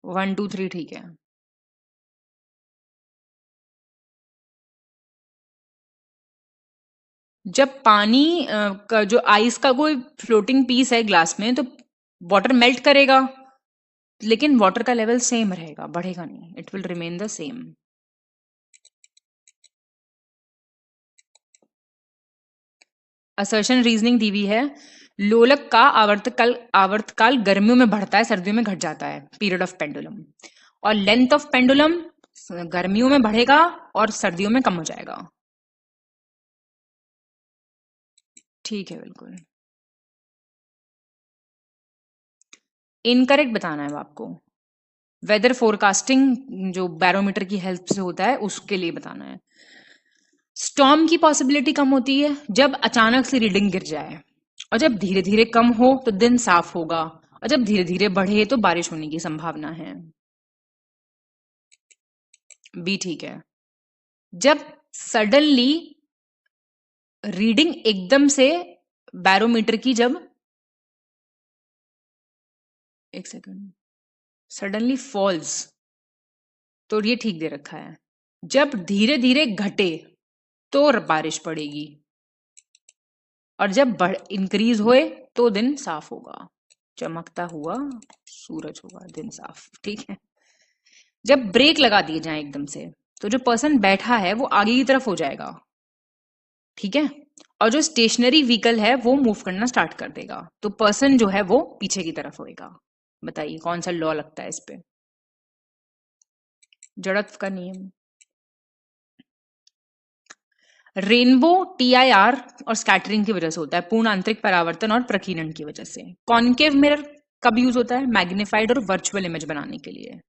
1 2 3 ठीक है। जब पानी का जो आइस का कोई फ्लोटिंग पीस है ग्लास में तो वाटर मेल्ट करेगा, लेकिन वाटर का लेवल सेम रहेगा, बढ़ेगा नहीं, it will remain the same. Assertion reasoning दी हुई है। लोलक का आवर्तकाल गर्मियों में बढ़ता है, सर्दियों में घट जाता है, पीरियड ऑफ पेंडुलम। और लेंथ ऑफ पेंडुलम गर्मियों में बढ़ेगा और सर्दियों में कम हो जाएगा। ठीक है बिल्कुल। इनकरेक्ट बताना है आपको। वेदर फोरकास्टिंग जो बैरोमीटर की हेल्प से होता है उसके लिए बताना है। स्टॉर्म की पॉसिबिलिटी कम होती है जब अचानक से रीडिंग गिर जाए, और जब धीरे धीरे कम हो तो दिन साफ होगा, और जब धीरे धीरे बढ़े तो बारिश होने की संभावना है। बी ठीक है। जब सडनली रीडिंग एकदम से बैरोमीटर की जब एक सेकंड, सडनली फॉल्स, तो ये ठीक दे रखा है। जब धीरे धीरे घटे तो बारिश पड़ेगी, और जब इंक्रीज होए तो दिन साफ होगा। चमकता हुआ सूरज होगा, दिन साफ, ठीक है। जब ब्रेक लगा दिए जाए एकदम से, तो जो पर्सन बैठा है वो आगे की तरफ हो जाएगा, ठीक है, और जो स्टेशनरी व्हीकल है वो मूव करना स्टार्ट कर देगा, तो पर्सन जो है वो पीछे की तरफ होएगा। बताइए कौन सा लॉ लगता है इस पे? जड़त्व का नियम। रेनबो TIR और स्कैटरिंग की वजह से होता है, पूर्ण आंतरिक परावर्तन और प्रकीर्णन की वजह से। कॉन्केव मिरर कब यूज होता है? मैग्नीफाइड और वर्चुअल इमेज बनाने के लिए।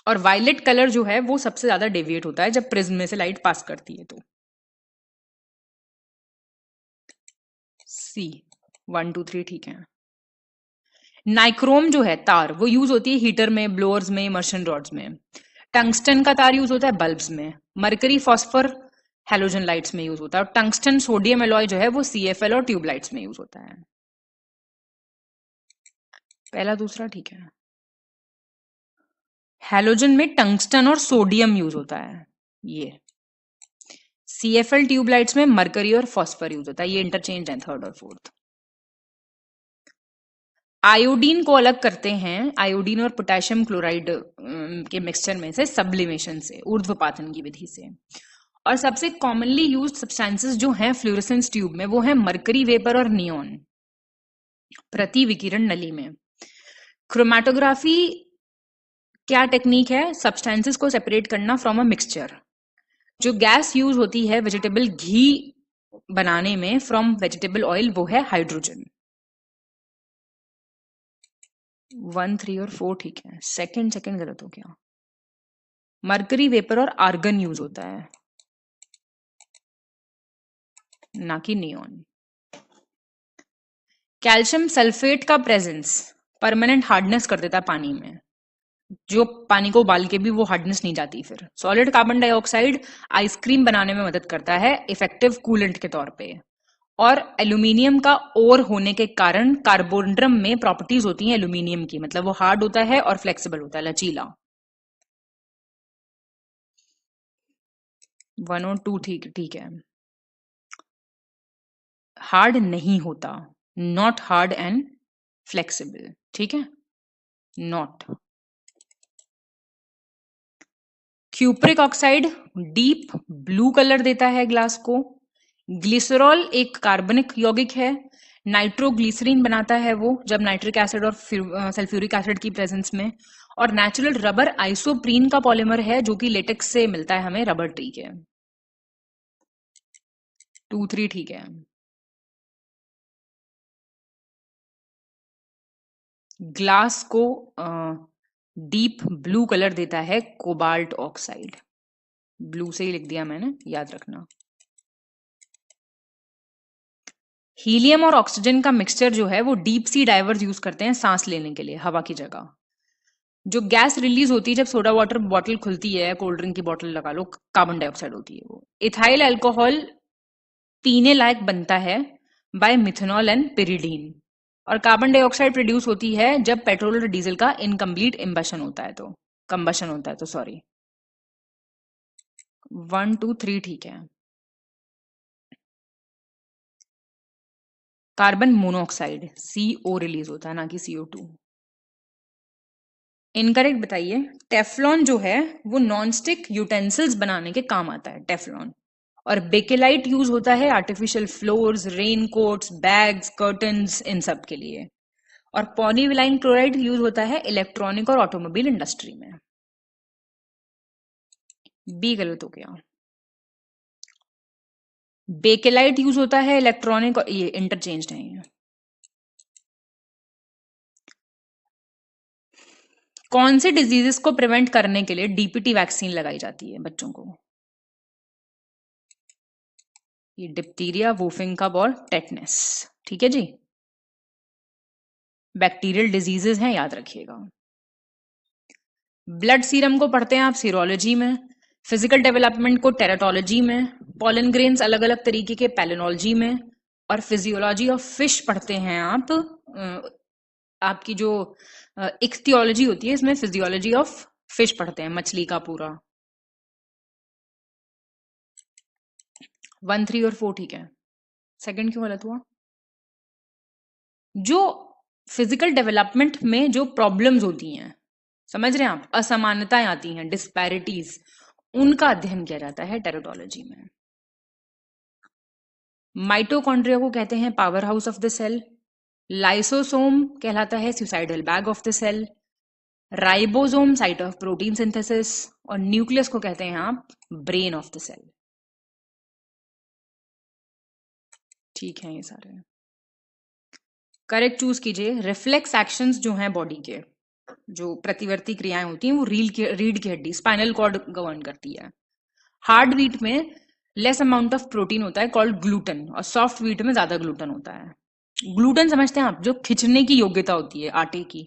और वायलेट कलर जो है वो सबसे ज्यादा डेविएट होता है जब प्रिज्म में से लाइट पास करती है। तो C 1 2 3 ठीक है। नाइक्रोम जो है तार, वो यूज होती है हीटर में, ब्लोअर्स में, इमर्शन रॉड्स में। टंगस्टन का तार यूज होता है बल्ब्स में। मरकरी फॉस्फर हैलोजन लाइट्स में यूज होता है। और टंगस्टन सोडियम एलॉय जो है वो CFL और ट्यूबलाइट्स में यूज होता है। पहला दूसरा ठीक है। हैलोजन में टंगस्टन और सोडियम यूज होता है, ये। CFL ट्यूबलाइट्स में मरकरी और फॉस्फर यूज होता है, ये इंटरचेंज है थर्ड और फोर्थ। आयोडीन को अलग करते हैं आयोडीन और पोटेशियम क्लोराइड के मिक्सचर में से सब्लिमेशन से, ऊर्ध्वपातन की विधि से। और सबसे कॉमनली यूज्ड सब्सटेंसेस जो हैं फ्लोरेसेंस ट्यूब में वो है मरकरी वेपर और नियॉन प्रति विकिरण नली में। क्रोमेटोग्राफी क्या टेक्निक है? सब्सटेंसेस को सेपरेट करना फ्रॉम अ मिक्सचर। जो गैस यूज होती है वेजिटेबल घी बनाने में फ्रॉम वेजिटेबल ऑयल, वो है हाइड्रोजन। 1 3 और 4 ठीक है। सेकंड गलत हो गया। मरकरी वेपर और आर्गन यूज होता है, ना कि नियॉन। कैल्शियम सल्फेट का प्रेजेंस परमानेंट हार्डनेस कर देता है पानी में, जो पानी को उबाल के भी वो हार्डनेस नहीं जाती फिर। सॉलिड कार्बन डाइऑक्साइड आइसक्रीम बनाने में मदद करता है इफेक्टिव कूलेंट के तौर पे। और एल्यूमिनियम का ओर होने के कारण कार्बोड्रम में प्रॉपर्टीज होती हैं एल्यूमिनियम की, मतलब वो हार्ड होता है और फ्लेक्सिबल होता है, लचीला। 1 और 2 ठीक है। हार्ड नहीं होता, नॉट हार्ड एंड फ्लेक्सिबल, ठीक है, not. Cupric oxide deep blue colour देता है ग्लास को। ग्लिसरॉल एक कार्बनिक यौगिक है, नाइट्रोग्लिसरीन बनाता है वो जब नाइट्रिक एसिड और सल्फ्यूरिक एसिड की प्रेजेंस में। और नेचुरल रबर आइसोप्रीन का पॉलीमर है जो कि लेटेक्स से मिलता है हमें रबर ट्री के। 2 3 ठीक है। ग्लास को डीप ब्लू कलर देता है कोबाल्ट ऑक्साइड। ब्लू से ही लिख दिया मैंने, याद रखना। हीलियम और ऑक्सीजन का मिक्सचर जो है वो डीप सी डाइवर्स यूज करते हैं सांस लेने के लिए, हवा की जगह। जो गैस रिलीज होती है जब सोडा वाटर बॉटल खुलती है, कोल्ड ड्रिंक की बॉटल लगा लो, कार्बन डाइऑक्साइड होती है वो। इथाइल अल्कोहल पीने लायक बनता है बाय मिथेनॉल एंड पिरिडीन। और कार्बन डाइऑक्साइड प्रोड्यूस होती है जब पेट्रोल और डीजल का इनकम्प्लीट कंबशन होता है तो सॉरी। 1 2 3 ठीक है। कार्बन मोनोऑक्साइड CO रिलीज होता है, ना कि CO2। इनकरेक्ट बताइए। टेफ्लॉन जो है वो नॉनस्टिक यूटेंसिल्स बनाने के काम आता है, टेफ्लॉन। और बेकेलाइट यूज होता है artificial flowers, rain coats, bags, curtains, इन सब के लिए। और पॉलीविलाइन क्लोराइड यूज होता है इलेक्ट्रॉनिक और ऑटोमोबाइल इंडस्ट्री में। बी गलत हो गया। बेकेलाइट यूज होता है इलेक्ट्रॉनिक और ये इंटरचेंज है ये। कौन से डिजीजेस को प्रिवेंट करने के लिए DPT वैक्सीन लगाई जाती है बच्चों को? ये डिप्टीरिया, वुफिंग कब और टेटनस, ठीक है जी। बैक्टीरियल डिजीजेस हैं, याद रखिएगा। ब्लड सीरम को पढ़ते हैं आप सीरोलॉजी में, फिजिकल डेवलपमेंट को टेराटोलॉजी में, पॉलन ग्रेन्स अलग अलग तरीके के पैलिनोलॉजी में, और फिजियोलॉजी ऑफ फिश पढ़ते हैं आप आपकी जो इक्तियोलॉजी होती है, इसमें फिजियोलॉजी ऑफ फिश पढ़ते हैं, मछली का पूरा। 1, 3 और 4 ठीक है। सेकंड क्यों गलत हुआ? जो फिजिकल डेवलपमेंट में जो प्रॉब्लम्स होती हैं, समझ रहे हैं आप, असमानताएं आती हैं, डिस्पैरिटीज, उनका अध्ययन किया जाता है टेरोडोलॉजी में। माइटोकॉन्ड्रिया को कहते हैं power house of the cell. Lysosome कहलाता है suicidal bag of the cell. Ribosome site of protein synthesis. और न्यूक्लियस को कहते हैं आप ब्रेन ऑफ द सेल। ठीक है, ये सारे करेक्ट चूज कीजिए। रिफ्लेक्स एक्शंस जो हैं बॉडी के, जो प्रतिवर्ती क्रियाएं होती हैं, वो रीढ़ की हड्डी, स्पाइनल कॉर्ड गवर्न करती है। हार्ड व्हीट में लेस अमाउंट ऑफ प्रोटीन होता है कॉल्ड ग्लूटन, और सॉफ्ट व्हीट में ज्यादा ग्लूटन होता है। ग्लूटन समझते हैं आप, जो खिंचने की योग्यता होती है आटे की।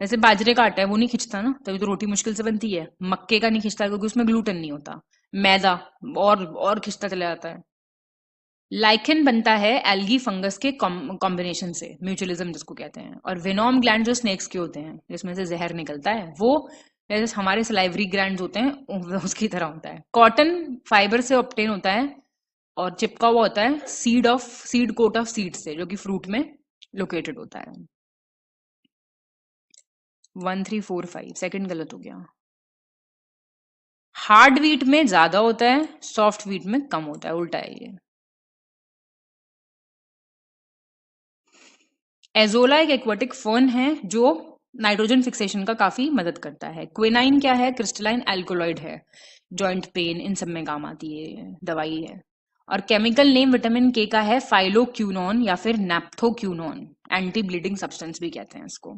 जैसे बाजरे का आटा है, वो नहीं खिंचता ना, तभी तो रोटी मुश्किल से बनती है। मक्के का नहीं खिंचता क्योंकि उसमें ग्लूटन नहीं होता। मैदा और खिंचता चला जाता है। लाइकेन बनता है एल्गी फंगस के कॉम्बिनेशन से, म्यूचुअलिज्म जिसको कहते हैं। और वेनोम ग्लैंड जो स्नेक्स के होते हैं, जिसमें से जहर निकलता है, वो जैसे हमारे सलाइवरी ग्लैंड होते हैं उसकी तरह होता है। कॉटन फाइबर से ऑब्टेन होता है और चिपका हुआ होता है सीड कोट ऑफ सीड से, जो कि फ्रूट में लोकेटेड होता है। 1, 3, 4, 5 सेकंड गलत हो गया। हार्ड व्हीट में ज्यादा होता है, सॉफ्ट व्हीट में कम होता है, उल्टा है ये। एजोला एक एक्वाटिक फर्न है जो नाइट्रोजन फिक्सेशन का काफी मदद करता है। क्विनाइन क्या है? क्रिस्टलाइन एल्कोलॉइड है, जॉइंट पेन इन सब में काम आती है, दवाई है। और केमिकल नेम विटामिन के का है फाइलोक्यूनोन या फिर नैप्थोक्यूनोन, एंटी ब्लीडिंग सब्सटेंस भी कहते हैं इसको।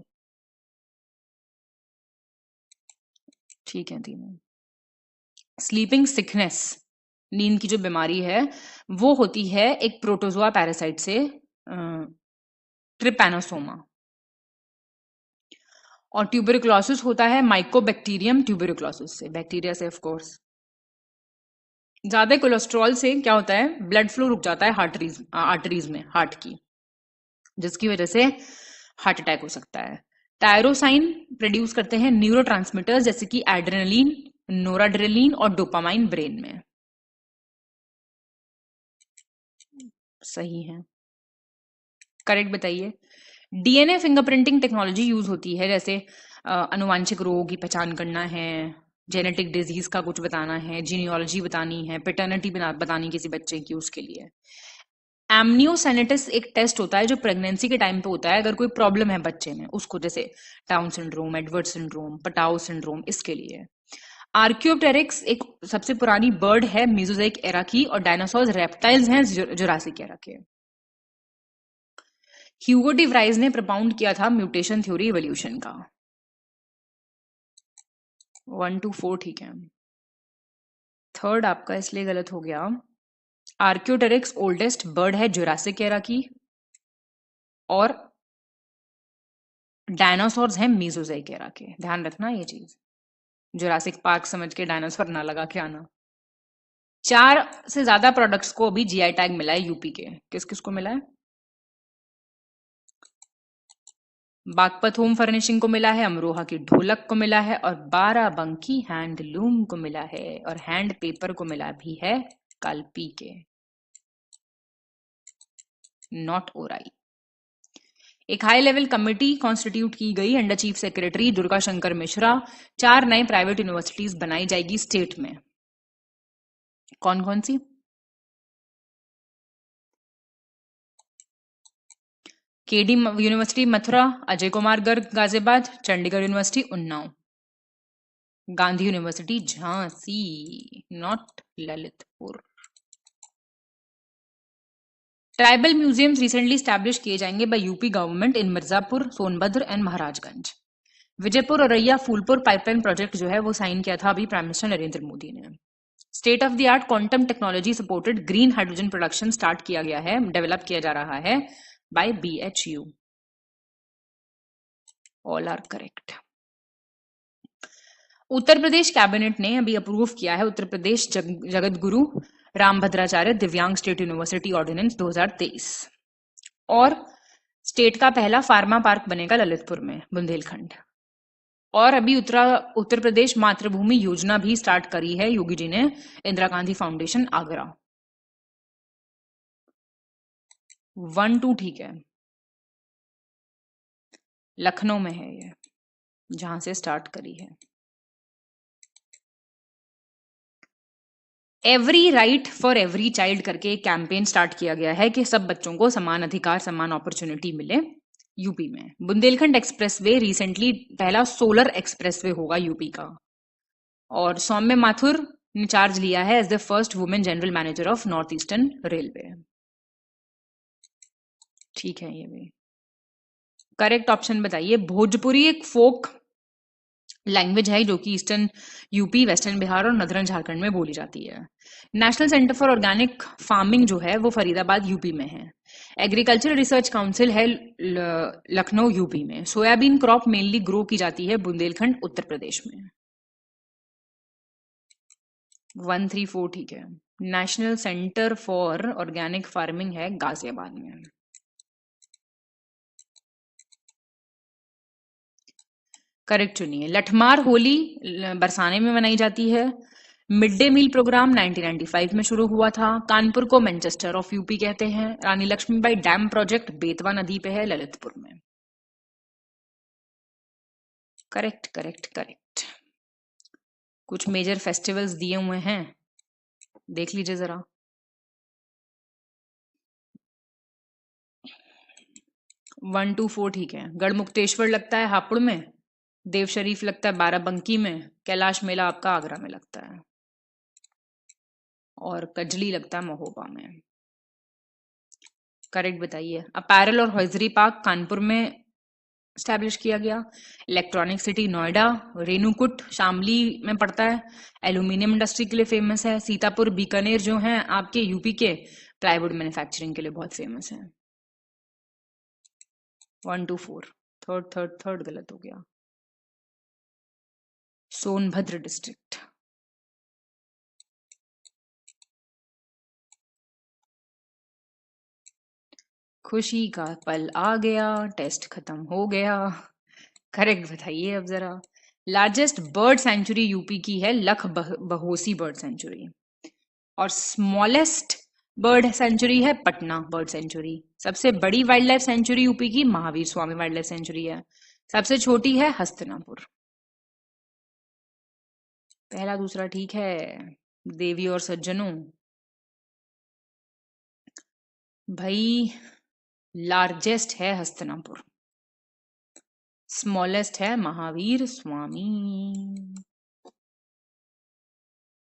ठीक है, तीनों। स्लीपिंग सिकनेस, नींद की जो बीमारी है, वो होती है एक प्रोटोजोआ पैरासाइट से, ट्रिपैनोसोमा। और ट्यूबरकुलोसिस होता है माइकोबैक्टीरियम ट्यूबरकुलोसिस से, बैक्टीरिया से ऑफ कोर्स। ज्यादा कोलेस्ट्रॉल से क्या होता है? ब्लड फ्लो रुक जाता है आर्टरीज में, हार्ट की, जिसकी वजह से हार्ट अटैक हो सकता है। टायरोसाइन प्रोड्यूस करते हैं न्यूरोट्रांसमीटर्स जैसे कि एड्रेनलिन, नोराड्रेलिन और डोपामाइन ब्रेन में। सही है, करेक्ट बताइए। डीएनए फिंगरप्रिंटिंग टेक्नोलॉजी यूज होती है, जैसे अनुवांशिक रोग की पहचान करना है, जेनेटिक डिजीज का कुछ बताना है, जीनियोलॉजी बतानी है, पेटर्निटी बतानी किसी बच्चे की, उसके लिए। एमनियोसेनेटिस एक टेस्ट होता है जो प्रेगनेंसी के टाइम पे होता है, अगर कोई प्रॉब्लम है बच्चे में उसको, जैसे Down syndrome, Edward syndrome, Patau syndrome, इसके लिए। आर्क्योप्टेरिक्स एक सबसे पुरानी बर्ड है मेसोजोइक एरा की, और डायनासोर रेप्टाइल्स हैं जुरासिक एरा के। ह्यूगो डी व्राइज ने प्रपाउंड किया था म्यूटेशन थ्योरी इवोल्यूशन का। 1, 2, 4 ठीक है। थर्ड आपका इसलिए गलत हो गया। आर्क्योटेरिक्स ओल्डेस्ट बर्ड है जुरासिक एरा की, और डायनासोर्स हैं मेसोजोइक एरा के। ध्यान रखना ये चीज, जुरासिक पार्क समझ के डायनासोर ना लगा के आना। 4 से ज्यादा प्रोडक्ट्स को अभी जीआई टैग मिला है यूपी के। किस किस को मिला है? बागपत होम फर्निशिंग को मिला है, अमरोहा की ढोलक को मिला है, और बाराबंकी हैंडलूम को मिला है, और हैंड पेपर को मिला भी है कल्पी के, नॉट ओराई। एक हाई लेवल कमेटी कॉन्स्टिट्यूट की गई under chief secretary Durga Shankar Mishra. 4 नए प्राइवेट यूनिवर्सिटीज बनाई जाएगी स्टेट में। कौन कौन सी? KD university Mathura, Ajay Kumar Garg Ghaziabad, Chandigarh university Unnao, Gandhi university Jhansi, not Lalitpur. Tribal museums recently establish किए जाएंगे by UP government in Mirzapur, Sonbhadra and Maharajganj. Vijaypur Auraiya Phulpur pipeline project जो है वो साइन किया था अभी प्राइम मिनिस्टर नरेंद्र मोदी ने। State of the art quantum technology supported green hydrogen production start किया गया है, डेवलप किया जा रहा है by BHU। All are correct. Uttar Pradesh cabinet ने अभी अप्रूव किया है उत्तर प्रदेश जगत गुरु रामभद्राचार्य दिव्यांग स्टेट यूनिवर्सिटी ऑर्डिनेंस 2023। और स्टेट का पहला फार्मा पार्क बनेगा ललितपुर में, बुंदेलखंड। और अभी उत्तर प्रदेश मातृभूमि योजना भी स्टार्ट करी है योगी जी ने, इंदिरा गांधी फाउंडेशन आगरा। 1 2 ठीक है, लखनऊ में है ये, जहां से स्टार्ट करी है। Every right for every child करके एक कैंपेन स्टार्ट किया गया है कि सब बच्चों को समान अधिकार समान अपॉर्चुनिटी मिले यूपी में। बुंदेलखंड एक्सप्रेसवे रिसेंटली पहला सोलर एक्सप्रेसवे होगा यूपी का। और सौम्य माथुर ने चार्ज लिया है as the first women general manager of north eastern railway. ठीक है, ये भी करेक्ट ऑप्शन बताइए। भोजपुरी एक फोक लैंग्वेज है जो कि ईस्टर्न यूपी, वेस्टर्न बिहार और नदरन झारखंड में बोली जाती है। National centre for organic farming जो है वो फरीदाबाद यूपी में है। एग्रीकल्चर रिसर्च काउंसिल है लखनऊ यूपी में। सोयाबीन क्रॉप मेनली ग्रो की जाती है बुंदेलखंड उत्तर प्रदेश में। 1 3 4 ठीक है। National centre for organic farming है गाजियाबाद में। करेक्ट चुनिए। लठमार होली बरसाने में मनाई जाती है। मिड डे मील प्रोग्राम 1995 में शुरू हुआ था। कानपुर को मैनचेस्टर ऑफ यूपी कहते हैं। रानी लक्ष्मीबाई डैम प्रोजेक्ट बेतवा नदी पे है ललितपुर में। Correct correct correct. कुछ मेजर फेस्टिवल्स दिए हुए हैं, देख लीजिए जरा। वन टू फोर ठीक है। गढ़मुक्तेश्वर लगता है हापुड़ में। देव शरीफ लगता है बाराबंकी में। कैलाश मेला आपका आगरा में लगता है। और कजली लगता है महोबा में। करेक्ट बताइए। अपैरल और हॉइजरी पार्क कानपुर में स्टैब्लिश किया गया। Electronic city Noida. रेणुकूट शामली में पड़ता है, एल्यूमिनियम इंडस्ट्री के लिए फेमस है। सीतापुर बीकानेर जो है आपके यूपी के प्लाईवुड मैन्युफैक्चरिंग के लिए बहुत फेमस है। 1 2 4 थर्ड गलत हो गया। सोनभद्र डिस्ट्रिक्ट। खुशी का पल आ गया, टेस्ट खत्म हो गया। करेक्ट बताइए अब जरा। लार्जेस्ट बर्ड सेंचुरी यूपी की है लख बहोसी बर्ड सेंचुरी। और स्मॉलेस्ट बर्ड सेंचुरी है पटना बर्ड सेंचुरी। सबसे बड़ी वाइल्ड लाइफ सेंचुरी यूपी की Mahavir Swami wild life sanctuary है। सबसे छोटी है हस्तिनापुर। पहला दूसरा ठीक है। देवी और सज्जनों, भाई लार्जेस्ट है हस्तिनापुर, स्मॉलेस्ट है महावीर स्वामी।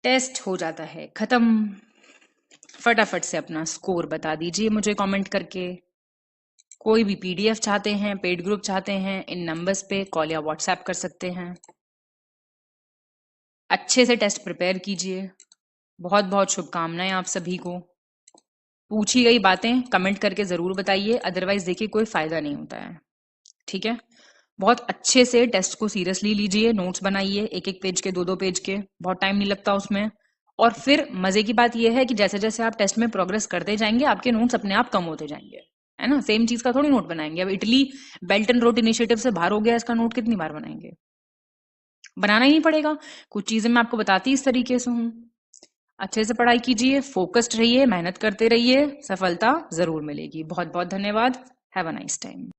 टेस्ट हो जाता है खत्म। फटाफट से अपना स्कोर बता दीजिए मुझे कमेंट करके। कोई भी पीडीएफ चाहते हैं, पेड ग्रुप चाहते हैं, इन नंबर्स पे कॉल या व्हाट्सएप कर सकते हैं। अच्छे से टेस्ट प्रिपेयर कीजिए। बहुत बहुत शुभकामनाएं आप सभी को। पूछी गई बातें कमेंट करके जरूर बताइए, अदरवाइज देखिए कोई फायदा नहीं होता है। ठीक है, बहुत अच्छे से टेस्ट को सीरियसली लीजिए। नोट्स बनाइए, एक एक पेज के, दो दो पेज के, बहुत टाइम नहीं लगता उसमें। और फिर मजे की बात यह है कि जैसे जैसे आप टेस्ट में प्रोग्रेस करते जाएंगे आपके नोट्स अपने आप कम होते जाएंगे, है ना। सेम चीज का थोड़ी नोट बनाएंगे। अब Italy belt and road initiative से बाहर हो गया, इसका नोट कितनी बार बनाएंगे? बनाना ही नहीं पड़ेगा। कुछ चीजें मैं आपको बताती इस तरीके से हूँ। अच्छे से पढ़ाई कीजिए, फोकस्ड रहिए, मेहनत करते रहिए, सफलता जरूर मिलेगी। बहुत बहुत धन्यवाद। Have a nice time.